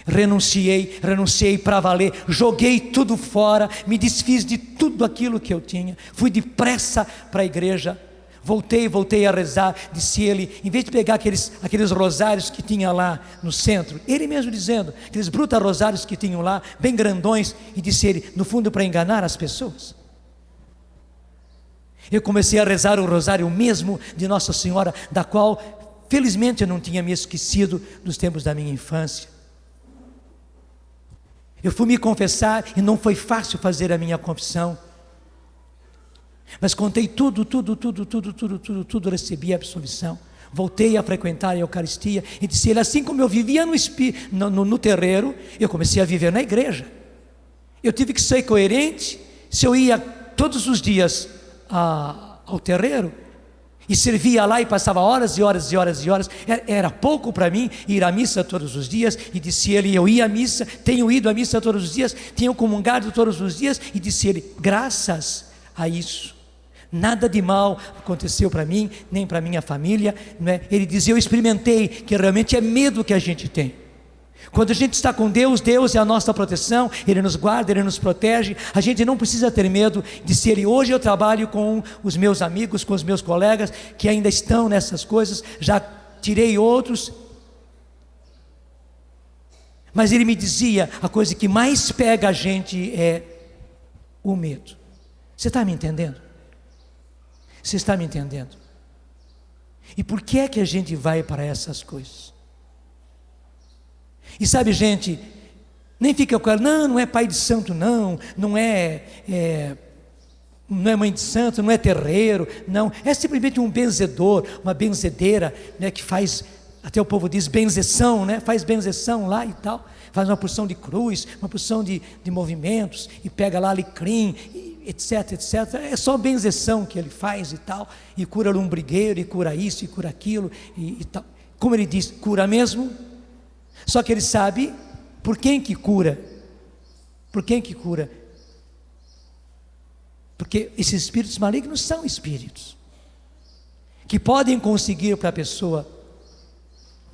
renunciei para valer, joguei tudo fora, me desfiz de tudo aquilo que eu tinha, fui depressa para a igreja, Voltei a rezar, disse ele, em vez de pegar aqueles rosários que tinha lá no centro, ele mesmo dizendo, aqueles bruta rosários que tinham lá, bem grandões, e disse ele, no fundo para enganar as pessoas. Eu comecei a rezar o rosário mesmo de Nossa Senhora, da qual felizmente eu não tinha me esquecido dos tempos da minha infância. Eu fui me confessar e não foi fácil fazer a minha confissão. Mas contei tudo, recebi a absolvição. Voltei a frequentar a Eucaristia e disse ele, assim como eu vivia no terreiro, eu comecei a viver na igreja. Eu tive que ser coerente. Se eu ia todos os dias ao terreiro e servia lá e passava horas e horas, era pouco para mim ir à missa todos os dias. E disse ele, eu ia à missa, tenho ido à missa todos os dias, tenho comungado todos os dias. E disse ele, graças a isso, nada de mal aconteceu para mim, nem para minha família, não é? Ele dizia, eu experimentei, que realmente é medo que a gente tem. Quando a gente está com Deus, Deus é a nossa proteção, Ele nos guarda, Ele nos protege, a gente não precisa ter medo de ser. Hoje eu trabalho com os meus amigos, com os meus colegas, que ainda estão nessas coisas, já tirei outros, mas ele me dizia, a coisa que mais pega a gente é o medo. Você está me entendendo? Você está me entendendo? E por que é que a gente vai para essas coisas? E sabe, gente, nem fica com ela, não é pai de santo, não é mãe de santo, não é terreiro, não, é simplesmente um benzedor, uma benzedeira, né, que faz, até o povo diz benzeção, né, faz benzeção lá e tal, faz uma porção de cruz, uma porção de movimentos, e pega lá alecrim, etc, é só benzeção que ele faz e tal, e cura lombrigueiro, e cura isso, e cura aquilo, e tal. Como ele diz, cura mesmo, só que ele sabe por quem que cura, porque esses espíritos malignos são espíritos, que podem conseguir para a pessoa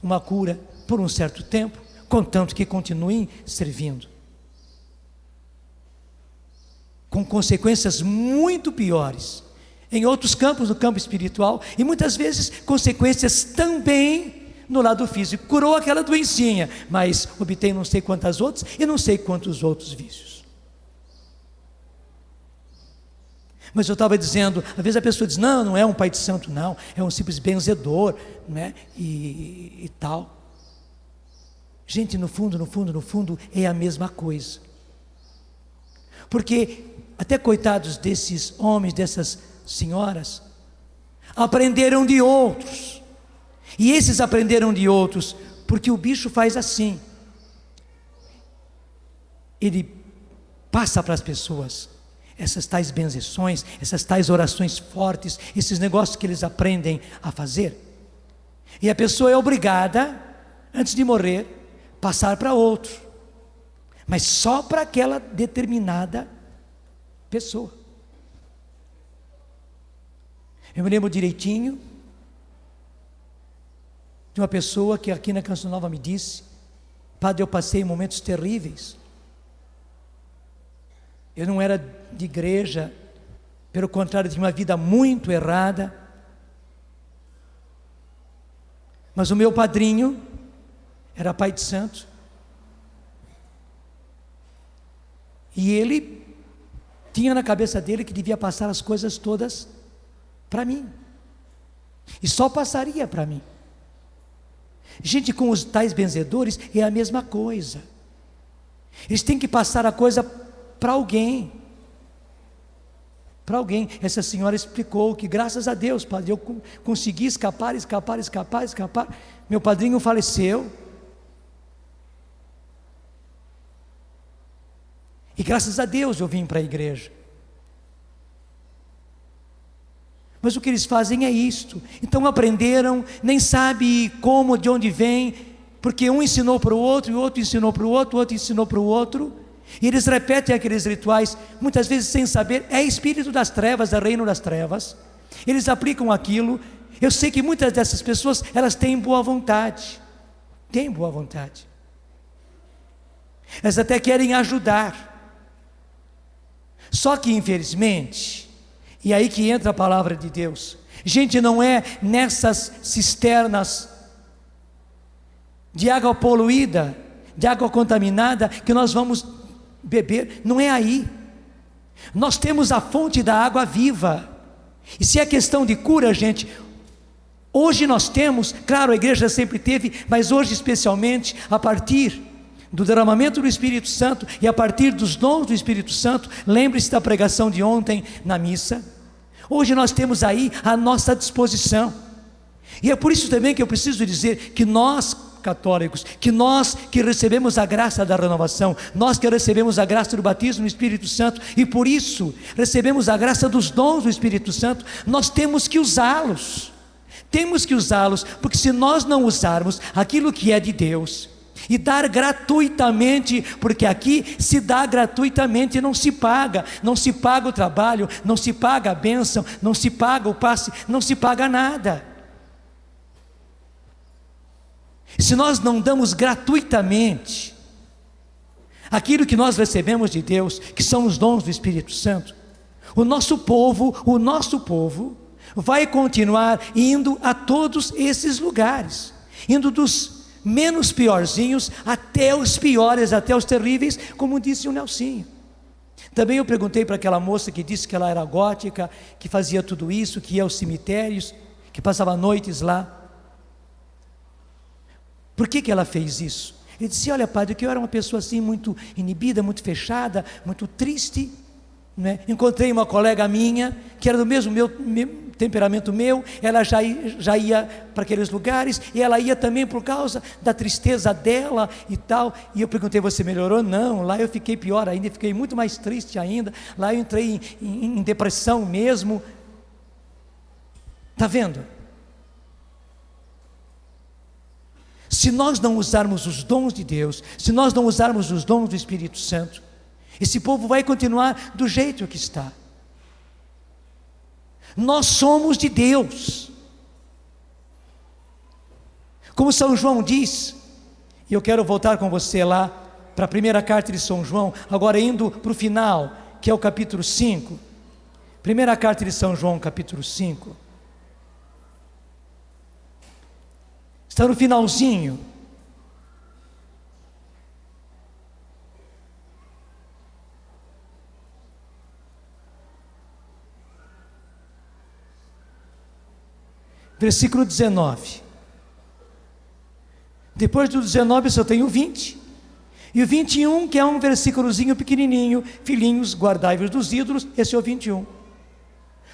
uma cura por um certo tempo, contanto que continuem servindo, com consequências muito piores em outros campos, no campo espiritual, e muitas vezes consequências também no lado físico. Curou aquela doencinha, mas obtém não sei quantas outras e não sei quantos outros vícios. Mas eu estava dizendo, às vezes a pessoa diz, não é um pai de santo, não, é um simples benzedor, né? e tal. Gente, no fundo, é a mesma coisa. Porque até coitados desses homens, dessas senhoras, aprenderam de outros. E esses aprenderam de outros, porque o bicho faz assim. Ele passa para as pessoas essas tais benzeções, essas tais orações fortes, esses negócios que eles aprendem a fazer. E a pessoa é obrigada, antes de morrer, passar para outro, mas só para aquela determinada pessoa. Eu me lembro direitinho de uma pessoa que aqui na Canção Nova me disse, padre, eu passei momentos terríveis. Eu não era de igreja, pelo contrário, tinha uma vida muito errada. Mas o meu padrinho era pai de santo. E ele tinha na cabeça dele que devia passar as coisas todas para mim. E só passaria para mim. Gente, com os tais benzedores é a mesma coisa. Eles têm que passar a coisa para alguém. Para alguém. Essa senhora explicou que, graças a Deus, padre, eu consegui escapar. Meu padrinho faleceu. E graças a Deus eu vim para a igreja. Mas o que eles fazem é isto. Então aprenderam, nem sabe como, de onde vem, porque um ensinou para o outro, e o outro ensinou para o outro, o outro ensinou para o outro, e eles repetem aqueles rituais, muitas vezes sem saber, é espírito das trevas, é reino das trevas, eles aplicam aquilo. Eu sei que muitas dessas pessoas, elas têm boa vontade, elas até querem ajudar, só que infelizmente, e aí que entra a palavra de Deus, Gente, não é nessas cisternas de água poluída, de água contaminada, que nós vamos beber, não é aí. Nós temos a fonte da água viva. E se é questão de cura, gente, hoje nós temos, claro, a igreja sempre teve, mas hoje especialmente, a partir do derramamento do Espírito Santo e a partir dos dons do Espírito Santo, lembre-se da pregação de ontem na missa, hoje nós temos aí à nossa disposição. E é por isso também que eu preciso dizer que nós católicos, que nós que recebemos a graça da renovação, nós que recebemos a graça do batismo no Espírito Santo, e por isso recebemos a graça dos dons do Espírito Santo, nós temos que usá-los, porque se nós não usarmos aquilo que é de Deus, e dar gratuitamente, porque aqui se dá gratuitamente, não se paga o trabalho, não se paga a bênção, não se paga o passe, não se paga nada. Se nós não damos gratuitamente aquilo que nós recebemos de Deus, que são os dons do Espírito Santo, o nosso povo vai continuar indo a todos esses lugares, indo dos menos piorzinhos até os piores, até os terríveis, como disse o Nelsinho. Também eu perguntei para aquela moça que disse que ela era gótica, que fazia tudo isso, que ia aos cemitérios, que passava noites lá. Por que ela fez isso? Ele disse: olha, padre, que eu era uma pessoa assim muito inibida, muito fechada, muito triste, né? Encontrei uma colega minha, que era do mesmo temperamento meu, ela já ia para aqueles lugares, e ela ia também por causa da tristeza dela e tal, e eu perguntei: você melhorou? Não, lá eu fiquei pior ainda, fiquei muito mais triste ainda, lá eu entrei em depressão mesmo. Está vendo? Se nós não usarmos os dons de Deus, se nós não usarmos os dons do Espírito Santo, esse povo vai continuar do jeito que está. Nós somos de Deus, como São João diz, e eu quero voltar com você lá, para a primeira carta de São João, agora indo para o final, que é o capítulo 5, primeira carta de São João, capítulo 5, está no finalzinho. Versículo 19. Depois do 19 só tem o 20. E o 21, que é um versículozinho pequenininho: filhinhos, guardai-vos dos ídolos. Esse é o 21.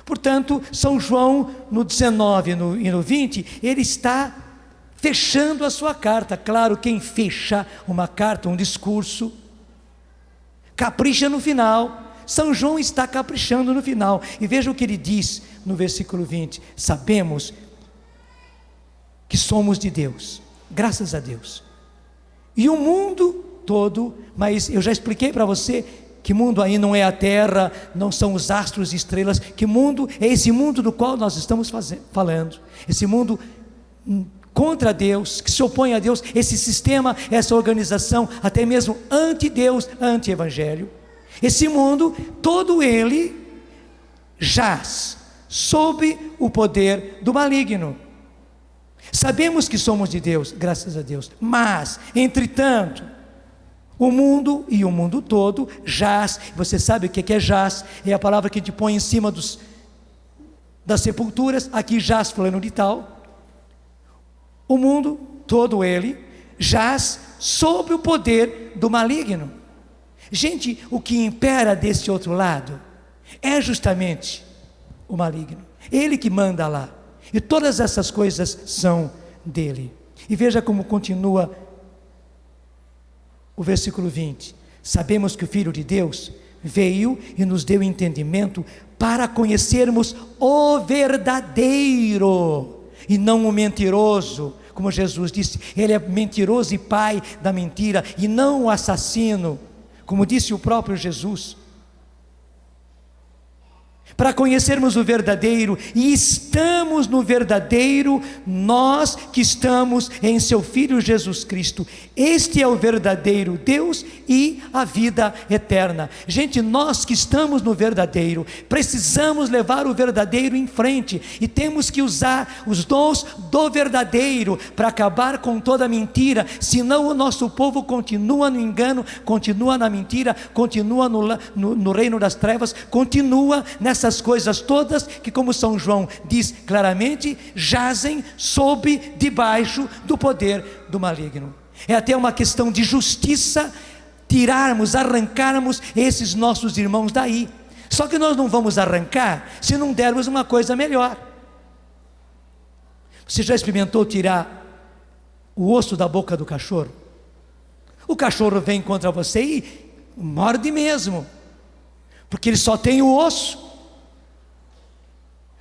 Portanto, São João no 19 e no 20, ele está fechando a sua carta. Claro, quem fecha uma carta, um discurso, capricha no final. São João está caprichando no final. E veja o que ele diz no versículo 20: sabemos que somos de Deus, graças a Deus. E o mundo todo, mas eu já expliquei para você que mundo aí não é a terra, não são os astros e estrelas, que mundo é esse mundo do qual nós estamos falando, esse mundo contra Deus, que se opõe a Deus, esse sistema, essa organização, até mesmo anti-Deus, anti-evangelho. Esse mundo, todo ele jaz sob o poder do maligno. Sabemos que somos de Deus, graças a Deus, mas, entretanto, o mundo e o mundo todo jaz. Você sabe o que é jaz? É a palavra que a gente põe em cima das sepulturas. Aqui jaz fulano de tal. O mundo, todo ele, jaz sob o poder do maligno. Gente, o que impera desse outro lado é justamente o maligno. Ele que manda lá. E todas essas coisas são dele. E veja como continua o versículo 20. Sabemos que o Filho de Deus veio e nos deu entendimento para conhecermos o verdadeiro e não o mentiroso. Como Jesus disse, ele é mentiroso e pai da mentira, e não o assassino, como disse o próprio Jesus. para conhecermos o verdadeiro, e estamos no verdadeiro, nós que estamos em seu Filho Jesus Cristo. Este é o verdadeiro Deus e a vida eterna. Gente, nós que estamos no verdadeiro, precisamos levar o verdadeiro em frente, e temos que usar os dons do verdadeiro para acabar com toda mentira, senão o nosso povo continua no engano, continua na mentira, continua no reino das trevas, continua nessas coisas todas que, como São João diz claramente, jazem debaixo do poder do maligno. É até uma questão de justiça tirarmos, arrancarmos esses nossos irmãos daí. Só que nós não vamos arrancar se não dermos uma coisa melhor. Você já experimentou tirar o osso da boca do cachorro? O cachorro vem contra você e morde mesmo, porque ele só tem o osso.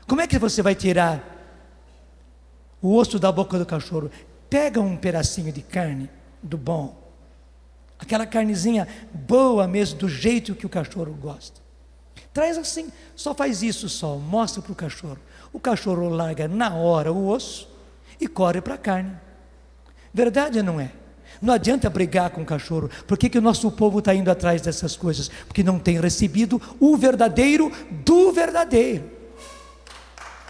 Como é que você vai tirar o osso da boca do cachorro? Pega um pedacinho de carne do bom, aquela carnezinha boa mesmo, do jeito que o cachorro gosta. Traz assim, só faz isso só, mostra para o cachorro. O cachorro larga na hora o osso e corre para a carne. Verdade ou não é? Não adianta brigar com o cachorro. Por que o nosso povo está indo atrás dessas coisas? Porque não tem recebido o verdadeiro do verdadeiro.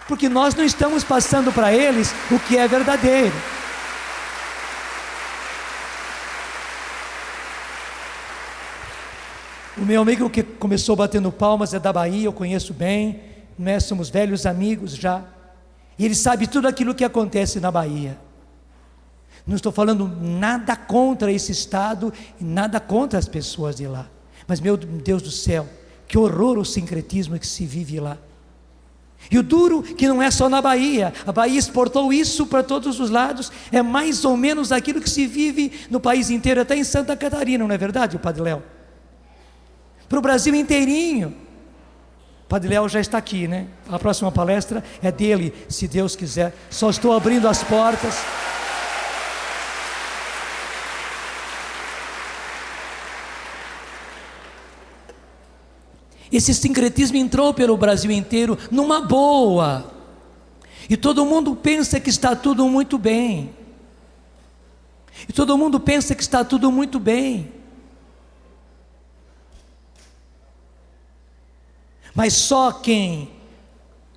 Porque nós não estamos passando para eles o que é verdadeiro. O meu amigo que começou batendo palmas é da Bahia, eu conheço bem, nós somos velhos amigos já, e ele sabe tudo aquilo que acontece na Bahia. Não estou falando nada contra esse estado e nada contra as pessoas de lá, mas meu Deus do céu, que horror o sincretismo que se vive lá. E o duro que não é só na Bahia, a Bahia exportou isso para todos os lados, é mais ou menos aquilo que se vive no país inteiro, até em Santa Catarina, não é verdade, o Padre Léo? Para o Brasil inteirinho. O Padre Léo já está aqui, né? A próxima palestra é dele, se Deus quiser. Só estou abrindo as portas. Esse sincretismo entrou pelo Brasil inteiro numa boa, e todo mundo pensa que está tudo muito bem, e todo mundo pensa que está tudo muito bem, mas só quem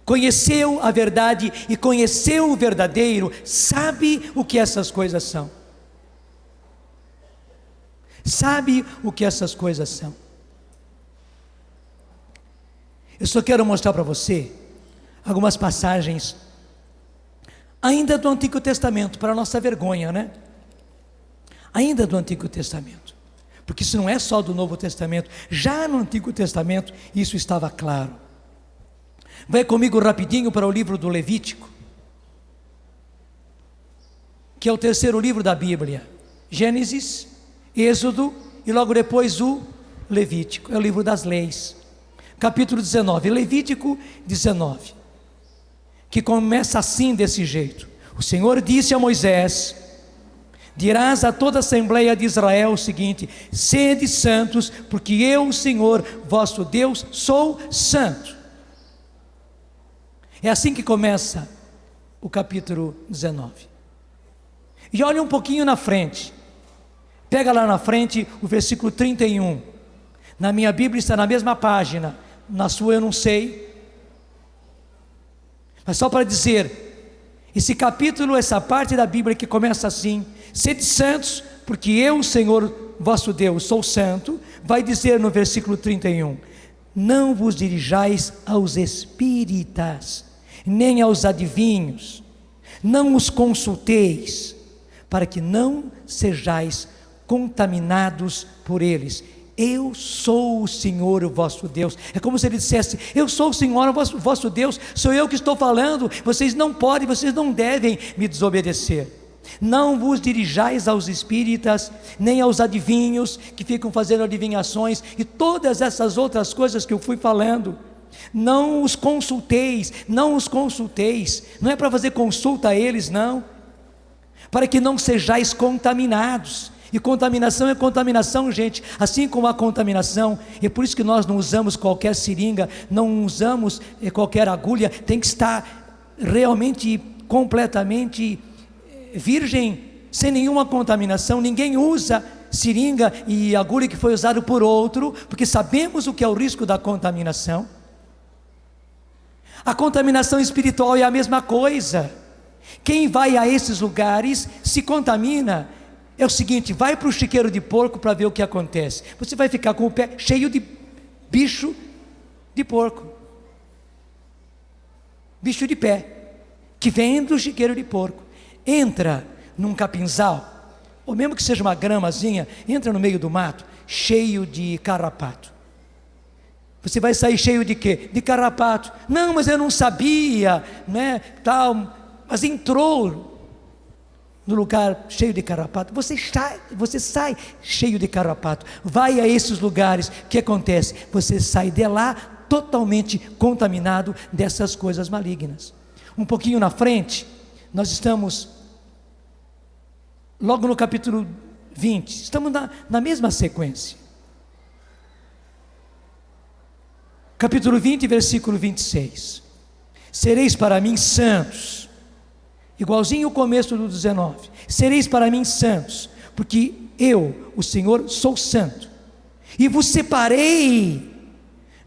conheceu a verdade e conheceu o verdadeiro sabe o que essas coisas são. Sabe o que essas coisas são. Eu só quero mostrar para você algumas passagens ainda do Antigo Testamento, para a nossa vergonha, né? Ainda do Antigo Testamento, porque isso não é só do Novo Testamento, já no Antigo Testamento isso estava claro. Vai comigo rapidinho para o livro do Levítico, que é o terceiro livro da Bíblia. Gênesis, Êxodo e logo depois o Levítico, é o livro das leis. Capítulo 19, Levítico 19, que começa assim, desse jeito: o Senhor disse a Moisés: dirás a toda a Assembleia de Israel o seguinte: sede santos, porque eu, o Senhor, vosso Deus, sou santo. É assim que começa o capítulo 19. E olha um pouquinho na frente, pega lá na frente o versículo 31, na minha Bíblia está na mesma página, na sua eu não sei, mas só para dizer, esse capítulo, essa parte da Bíblia que começa assim: sede santos, porque eu, o Senhor vosso Deus, sou santo, vai dizer no versículo 31, não vos dirijais aos espíritas, nem aos adivinhos, não os consulteis, para que não sejais contaminados por eles. Eu sou o Senhor, o vosso Deus. É como se ele dissesse: eu sou o Senhor, o vosso Deus, sou eu que estou falando, vocês não podem, vocês não devem me desobedecer. Não vos dirijais aos espíritas, nem aos adivinhos, que ficam fazendo adivinhações, e todas essas outras coisas que eu fui falando. Não os consulteis, não os consulteis, não é para fazer consulta a eles, não, para que não sejais contaminados. E contaminação é contaminação, gente, assim como a contaminação, é por isso que nós não usamos qualquer seringa, não usamos qualquer agulha, tem que estar realmente, completamente virgem, sem nenhuma contaminação. Ninguém usa seringa e agulha que foi usado por outro, porque sabemos o que é o risco da contaminação. A contaminação espiritual é a mesma coisa. Quem vai a esses lugares se contamina. É o seguinte, vai para o chiqueiro de porco para ver o que acontece. Você vai ficar com o pé cheio de bicho de porco. Bicho de pé, que vem do chiqueiro de porco. Entra num capinzal, ou mesmo que seja uma gramazinha, entra no meio do mato, cheio de carrapato. Você vai sair cheio de quê? De carrapato. Não, mas eu não sabia, né, tal, mas entrou no lugar cheio de carrapato. Você sai cheio de carrapato. Vai a esses lugares, o que acontece? Você sai de lá totalmente contaminado dessas coisas malignas. Um pouquinho na frente, nós estamos logo no capítulo 20, estamos na mesma sequência. Capítulo 20, versículo 26. Sereis para mim santos, igualzinho o começo do 19. Sereis para mim santos, porque eu, o Senhor, sou santo, e vos separei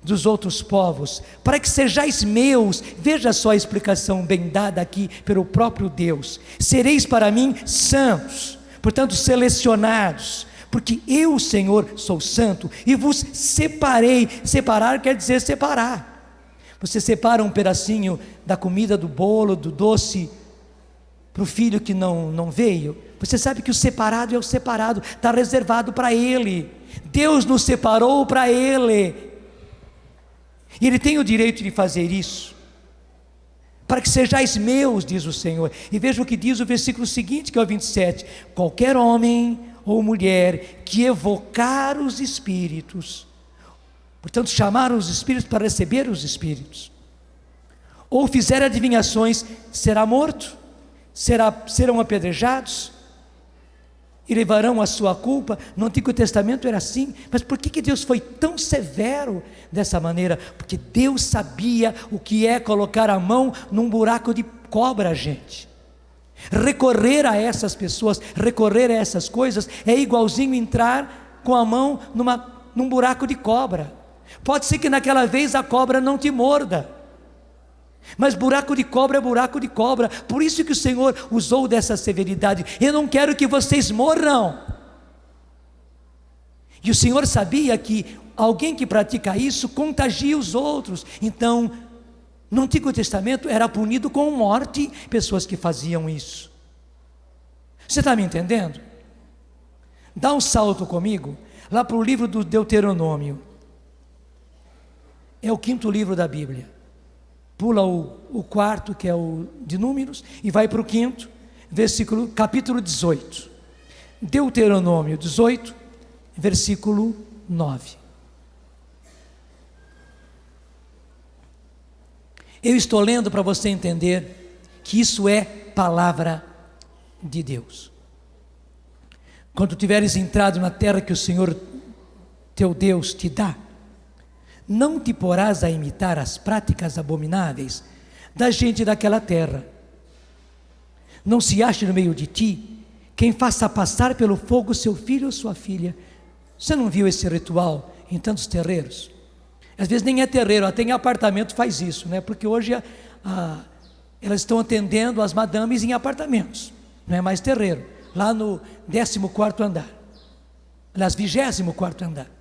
dos outros povos, para que sejais meus. Veja só a explicação bem dada aqui pelo próprio Deus. Sereis para mim santos, portanto selecionados, porque eu, Senhor, sou santo, e vos separei. Separar quer dizer separar. Você separa um pedacinho da comida, do bolo, do doce, para o filho que não veio. Você sabe que o separado é o separado, está reservado para ele. Deus nos separou para ele, e ele tem o direito de fazer isso, para que sejais meus, diz o Senhor. E veja o que diz o versículo seguinte, que é o 27. Qualquer homem ou mulher que evocar os espíritos, portanto chamar os espíritos para receber os espíritos, ou fizer adivinhações, será morto, serão apedrejados, e levarão a sua culpa. No Antigo Testamento era assim. Mas por que Deus foi tão severo dessa maneira? Porque Deus sabia o que é colocar a mão num buraco de cobra, gente. Recorrer a essas pessoas, recorrer a essas coisas, é igualzinho entrar com a mão num buraco de cobra. Pode ser que naquela vez a cobra não te morda, mas buraco de cobra é buraco de cobra. Por isso que o Senhor usou dessa severidade. Eu não quero que vocês morram. E o Senhor sabia que alguém que pratica isso contagia os outros. Então, no Antigo Testamento era punido com morte pessoas que faziam isso. Você está me entendendo? Dá um salto comigo lá para o livro do Deuteronômio. É o 5º livro da Bíblia. Pula o 4, que é o de Números, e vai para o 5º, capítulo 18. Deuteronômio 18, versículo 9. Eu estou lendo para você entender que isso é palavra de Deus. Quando tiveres entrado na terra que o Senhor teu Deus te dá, não te porás a imitar as práticas abomináveis da gente daquela terra. Não se ache no meio de ti quem faça passar pelo fogo seu filho ou sua filha. Você não viu esse ritual em tantos terreiros? Às vezes nem é terreiro, até em apartamento faz isso, né? Porque hoje elas estão atendendo as madames em apartamentos, não é mais terreiro, lá no 14º andar, aliás, 24º andar.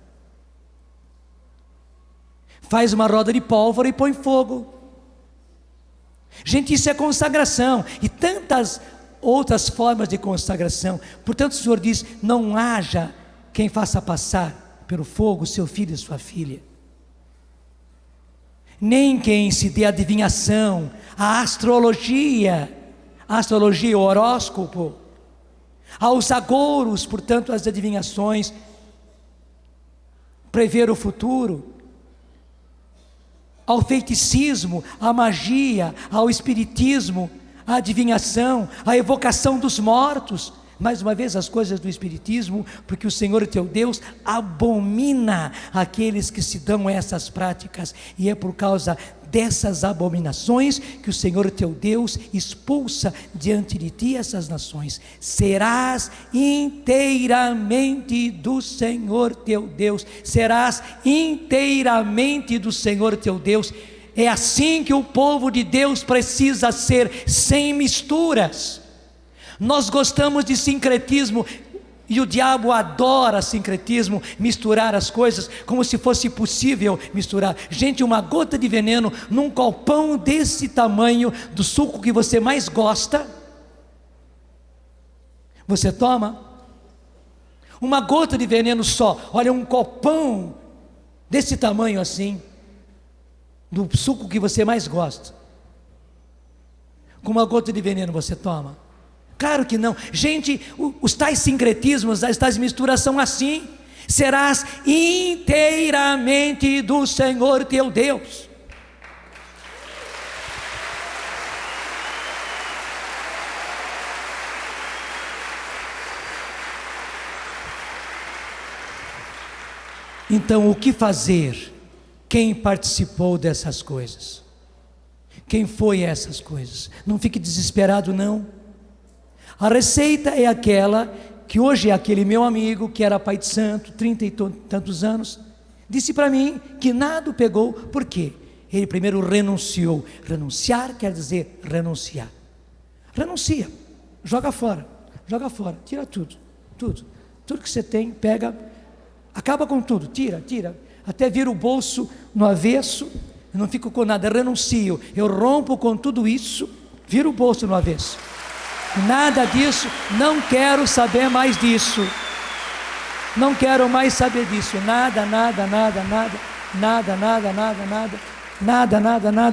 Faz uma roda de pólvora e põe fogo. Gente, isso é consagração, e tantas outras formas de consagração. Portanto, o Senhor diz: não haja quem faça passar pelo fogo seu filho e sua filha, nem quem se dê adivinhação, a astrologia, o horóscopo, aos agouros, portanto as adivinhações, prever o futuro, ao feiticismo, à magia, ao espiritismo, à adivinhação, à evocação dos mortos. mais uma vez, as coisas do Espiritismo, porque o Senhor teu Deus abomina aqueles que se dão a essas práticas, e é por causa dessas abominações que o Senhor teu Deus expulsa diante de ti essas nações. Serás inteiramente do Senhor teu Deus, serás inteiramente do Senhor teu Deus. É assim que o povo de Deus precisa ser, sem misturas. Nós gostamos de sincretismo, e o diabo adora sincretismo, misturar as coisas, como se fosse possível misturar. Gente, uma gota de veneno num copão desse tamanho, do suco que você mais gosta, você toma? Uma gota de veneno só, olha, um copão desse tamanho assim, do suco que você mais gosta, com uma gota de veneno você toma? Claro que não. Gente, os tais sincretismos, as tais misturas são assim. Serás inteiramente do Senhor teu Deus. Então, o que fazer? Quem participou dessas coisas? Quem foi essas coisas? Não fique desesperado, não. A receita é aquela que hoje aquele meu amigo, que era pai de santo, 30 e tantos anos, disse para mim que nada o pegou. Por quê? Ele primeiro renunciou. Renunciar quer dizer renunciar. Renuncia, joga fora, tira tudo que você tem, pega, acaba com tudo, tira, até vira o bolso no avesso, eu não fico com nada, renuncio, eu rompo com tudo isso, viro o bolso no avesso. Nada disso, não quero saber mais disso. Não quero mais saber disso. Nada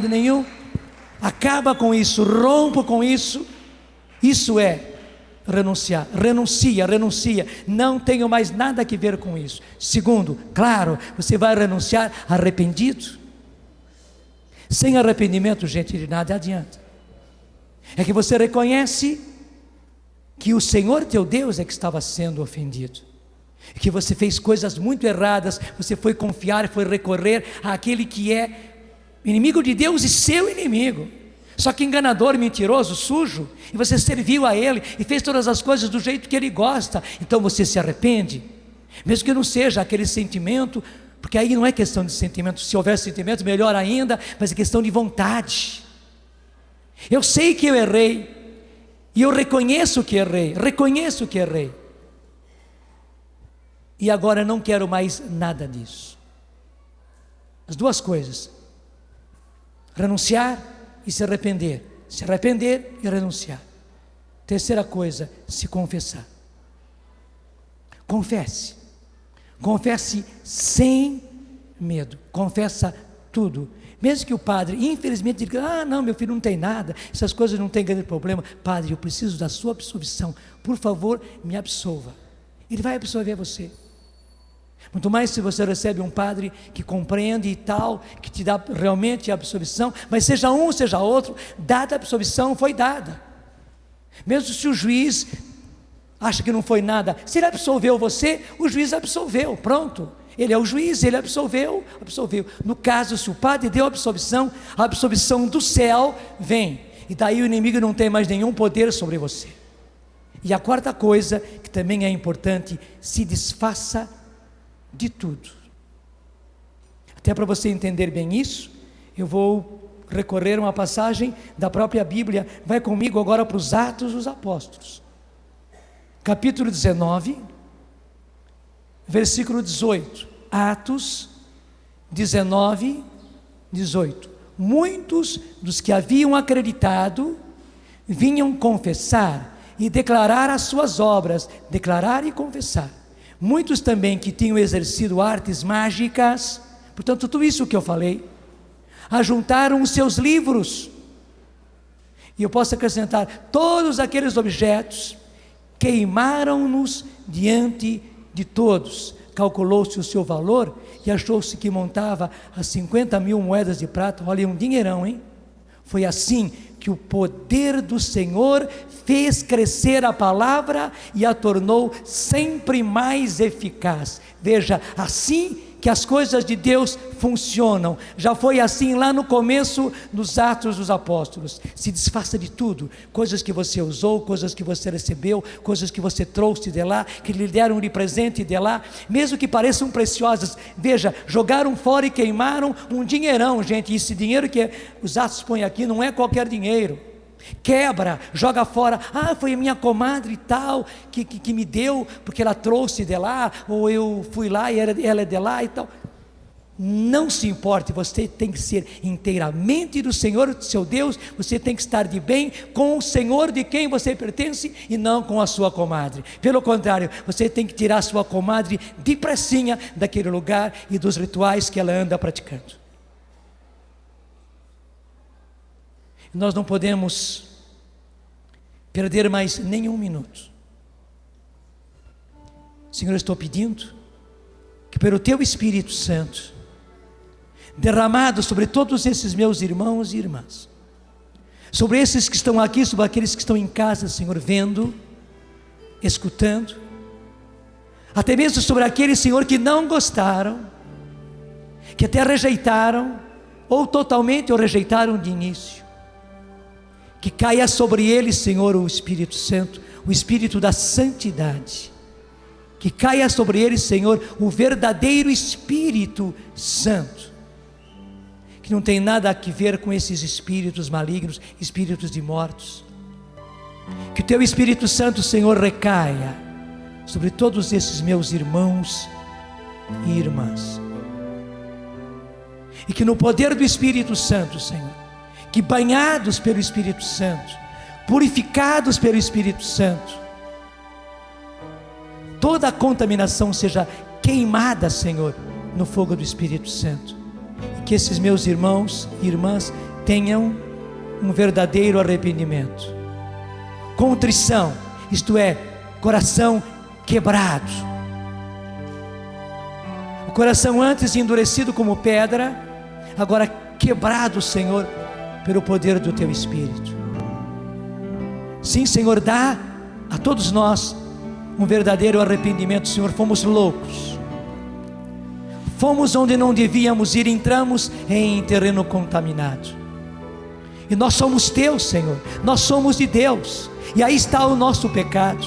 nenhum. Acaba com isso, rompo com isso. Isso é renunciar. Renuncia. Não tenho mais nada que ver com isso. Segundo, claro, você vai renunciar arrependido. Sem arrependimento, gente, de nada adianta. É que você reconhece que o Senhor teu Deus é que estava sendo ofendido, que você fez coisas muito erradas, você foi confiar, foi recorrer àquele que é inimigo de Deus e seu inimigo, só que enganador, mentiroso, sujo, e você serviu a ele e fez todas as coisas do jeito que ele gosta. Então você se arrepende, mesmo que não seja aquele sentimento, porque aí não é questão de sentimento, se houver sentimento melhor ainda, mas é questão de vontade. Eu sei que eu errei, e eu reconheço que errei, e agora não quero mais nada disso. As duas coisas: renunciar e se arrepender e renunciar. Terceira coisa, se confessar. Confesse sem medo, confessa tudo. Mesmo que o padre, infelizmente, diga: não, meu filho não tem nada, essas coisas não tem grande problema. Padre, eu preciso da sua absolvição, por favor, me absolva. Ele vai absolver você. Muito mais se você recebe um padre que compreende e tal, que te dá realmente a absolvição, mas seja um, seja outro, dada a absolvição, foi dada. Mesmo se o juiz acha que não foi nada, se ele absolveu você, o juiz absolveu, pronto. Ele é o juiz, ele absolveu. No caso, se o padre deu a absolvição do céu vem, e daí o inimigo não tem mais nenhum poder sobre você. E a quarta coisa, que também é importante: se desfaça de tudo. Até para você entender bem isso, eu vou recorrer a uma passagem da própria Bíblia. Vai comigo agora para os Atos dos Apóstolos, capítulo 19, versículo 18. Atos 19, 18. Muitos dos que haviam acreditado vinham confessar e declarar as suas obras, declarar e confessar. Muitos também que tinham exercido artes mágicas, portanto tudo isso que eu falei, ajuntaram os seus livros, e eu posso acrescentar, todos aqueles objetos, queimaram-nos diante de todos. Calculou-se o seu valor e achou-se que montava a 50.000 moedas de prata. Olha, um dinheirão, hein? Foi assim que o poder do Senhor fez crescer a palavra e a tornou sempre mais eficaz. Veja, assim que as coisas de Deus funcionam. Já foi assim lá no começo dos Atos dos Apóstolos. Se desfaça de tudo, coisas que você usou, coisas que você recebeu, coisas que você trouxe de lá, que lhe deram de presente de lá, mesmo que pareçam preciosas. Veja, jogaram fora e queimaram um dinheirão, gente. E esse dinheiro que os Atos põem aqui não é qualquer dinheiro. Quebra, joga fora. Foi a minha comadre e tal que me deu, porque ela trouxe de lá, ou eu fui lá e ela é de lá e tal. Não se importe, você tem que ser inteiramente do Senhor, seu Deus. Você tem que estar de bem com o Senhor de quem você pertence e não com a sua comadre. Pelo contrário, você tem que tirar a sua comadre depressinha daquele lugar e dos rituais que ela anda praticando. Nós não podemos perder mais nenhum minuto. Senhor, eu estou pedindo que pelo Teu Espírito Santo, derramado sobre todos esses meus irmãos e irmãs, sobre esses que estão aqui, sobre aqueles que estão em casa, Senhor, vendo, escutando, até mesmo sobre aqueles, Senhor, que não gostaram, que até rejeitaram, ou totalmente o rejeitaram de início, que caia sobre eles, Senhor, o Espírito Santo, o Espírito da santidade, que caia sobre eles, Senhor, o verdadeiro Espírito Santo, que não tem nada a ver com esses espíritos malignos, espíritos de mortos. Que o Teu Espírito Santo, Senhor, recaia sobre todos esses meus irmãos e irmãs, e que no poder do Espírito Santo, Senhor, que banhados pelo Espírito Santo, purificados pelo Espírito Santo, toda a contaminação seja queimada, Senhor, no fogo do Espírito Santo, e que esses meus irmãos e irmãs tenham um verdadeiro arrependimento, contrição, isto é, coração quebrado, o coração antes endurecido como pedra, agora quebrado, Senhor, pelo poder do Teu Espírito. Sim, Senhor, dá a todos nós um verdadeiro arrependimento, Senhor. Fomos loucos, fomos onde não devíamos ir, entramos em terreno contaminado, e nós somos Teus, Senhor, nós somos de Deus, e aí está o nosso pecado.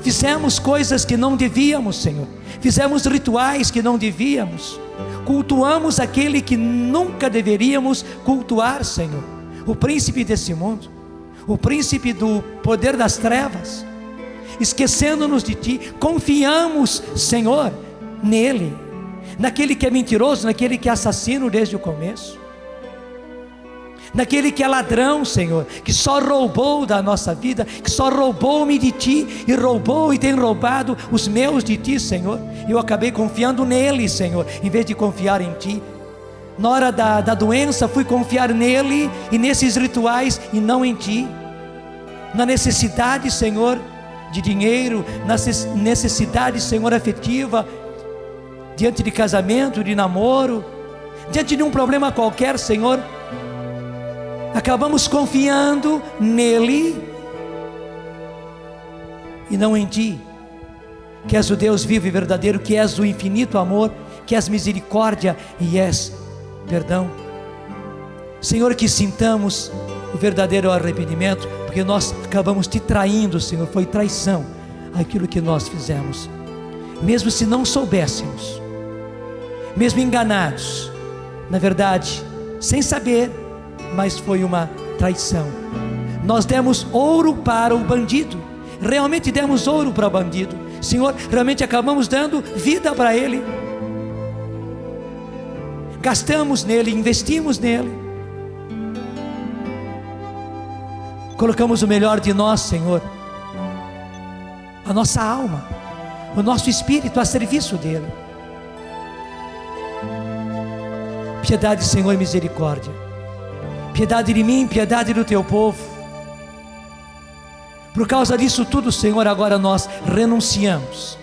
Fizemos coisas que não devíamos, Senhor, fizemos rituais que não devíamos, cultuamos aquele que nunca deveríamos cultuar, Senhor, o príncipe desse mundo, o príncipe do poder das trevas, esquecendo-nos de Ti. Confiamos, Senhor, nele, naquele que é mentiroso, naquele que é assassino desde o começo, naquele que é ladrão, Senhor, que só roubou da nossa vida, que só roubou-me de Ti, e roubou e tem roubado os meus de Ti, Senhor. Eu acabei confiando nele, Senhor, em vez de confiar em Ti. Na hora da doença, fui confiar nele e nesses rituais, e não em Ti. Na necessidade, Senhor, de dinheiro, na necessidade, Senhor, afetiva, diante de casamento, de namoro, diante de um problema qualquer, Senhor, acabamos confiando nele e não em Ti, que és o Deus vivo e verdadeiro, que és o infinito amor, que és misericórdia e és perdão. Senhor, que sintamos o verdadeiro arrependimento, porque nós acabamos Te traindo, Senhor. Foi traição aquilo que nós fizemos, mesmo se não soubéssemos, mesmo enganados, na verdade, sem saber, mas foi uma traição. Nós demos ouro para o bandido, realmente demos ouro para o bandido, Senhor, realmente acabamos dando vida para ele, gastamos nele, investimos nele, colocamos o melhor de nós, Senhor, a nossa alma, o nosso espírito a serviço dele. Piedade, Senhor, e misericórdia. Piedade de mim, piedade do Teu povo. Por causa disso tudo, Senhor, agora nós renunciamos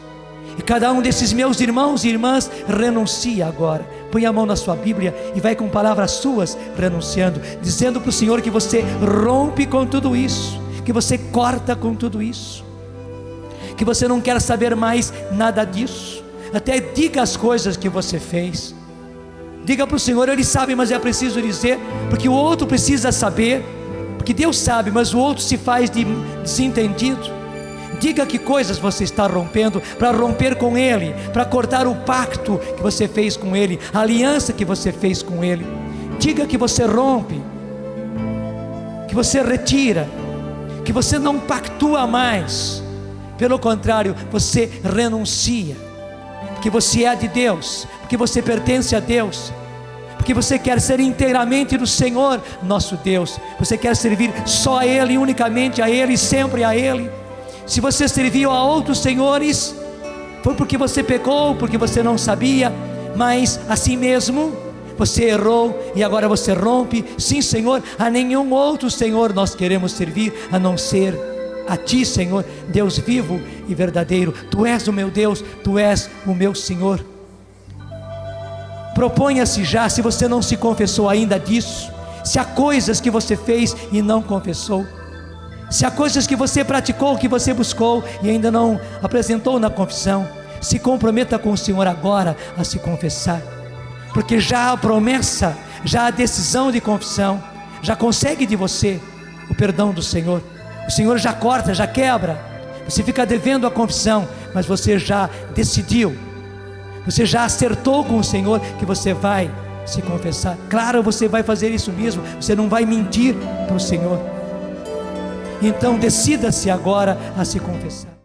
E cada um desses meus irmãos e irmãs renuncia agora. Põe a mão na sua Bíblia e vai com palavras suas renunciando, dizendo para o Senhor que você rompe com tudo isso, que você corta com tudo isso, que você não quer saber mais nada disso. Até diga as coisas que você fez. Diga para o Senhor, Ele sabe, mas é preciso dizer, porque o outro precisa saber, porque Deus sabe, mas o outro se faz de desentendido. Diga que coisas você está rompendo, para romper com Ele, para cortar o pacto que você fez com Ele, a aliança que você fez com Ele. Diga que você rompe, que você retira, que você não pactua mais. Pelo contrário, você renuncia, porque você é de Deus, porque você pertence a Deus, porque você quer ser inteiramente do Senhor nosso Deus. Você quer servir só a Ele, unicamente a Ele, sempre a Ele. Se você serviu a outros senhores, foi porque você pecou, porque você não sabia, mas assim mesmo você errou e agora você rompe. Sim, Senhor, a nenhum outro Senhor nós queremos servir, a não ser a Ti, Senhor, Deus vivo e verdadeiro. Tu és o meu Deus, Tu és o meu Senhor. Proponha-se já, se você não se confessou ainda disso, se há coisas que você fez e não confessou, se há coisas que você praticou, que você buscou e ainda não apresentou na confissão, se comprometa com o Senhor agora a se confessar, porque já a promessa, já a decisão de confissão, já consegue de você o perdão do Senhor. O Senhor já corta, já quebra. Você fica devendo a confissão, mas você já decidiu, você já acertou com o Senhor que você vai se confessar. Claro, você vai fazer isso mesmo, você não vai mentir para o Senhor. Então decida-se agora a se confessar.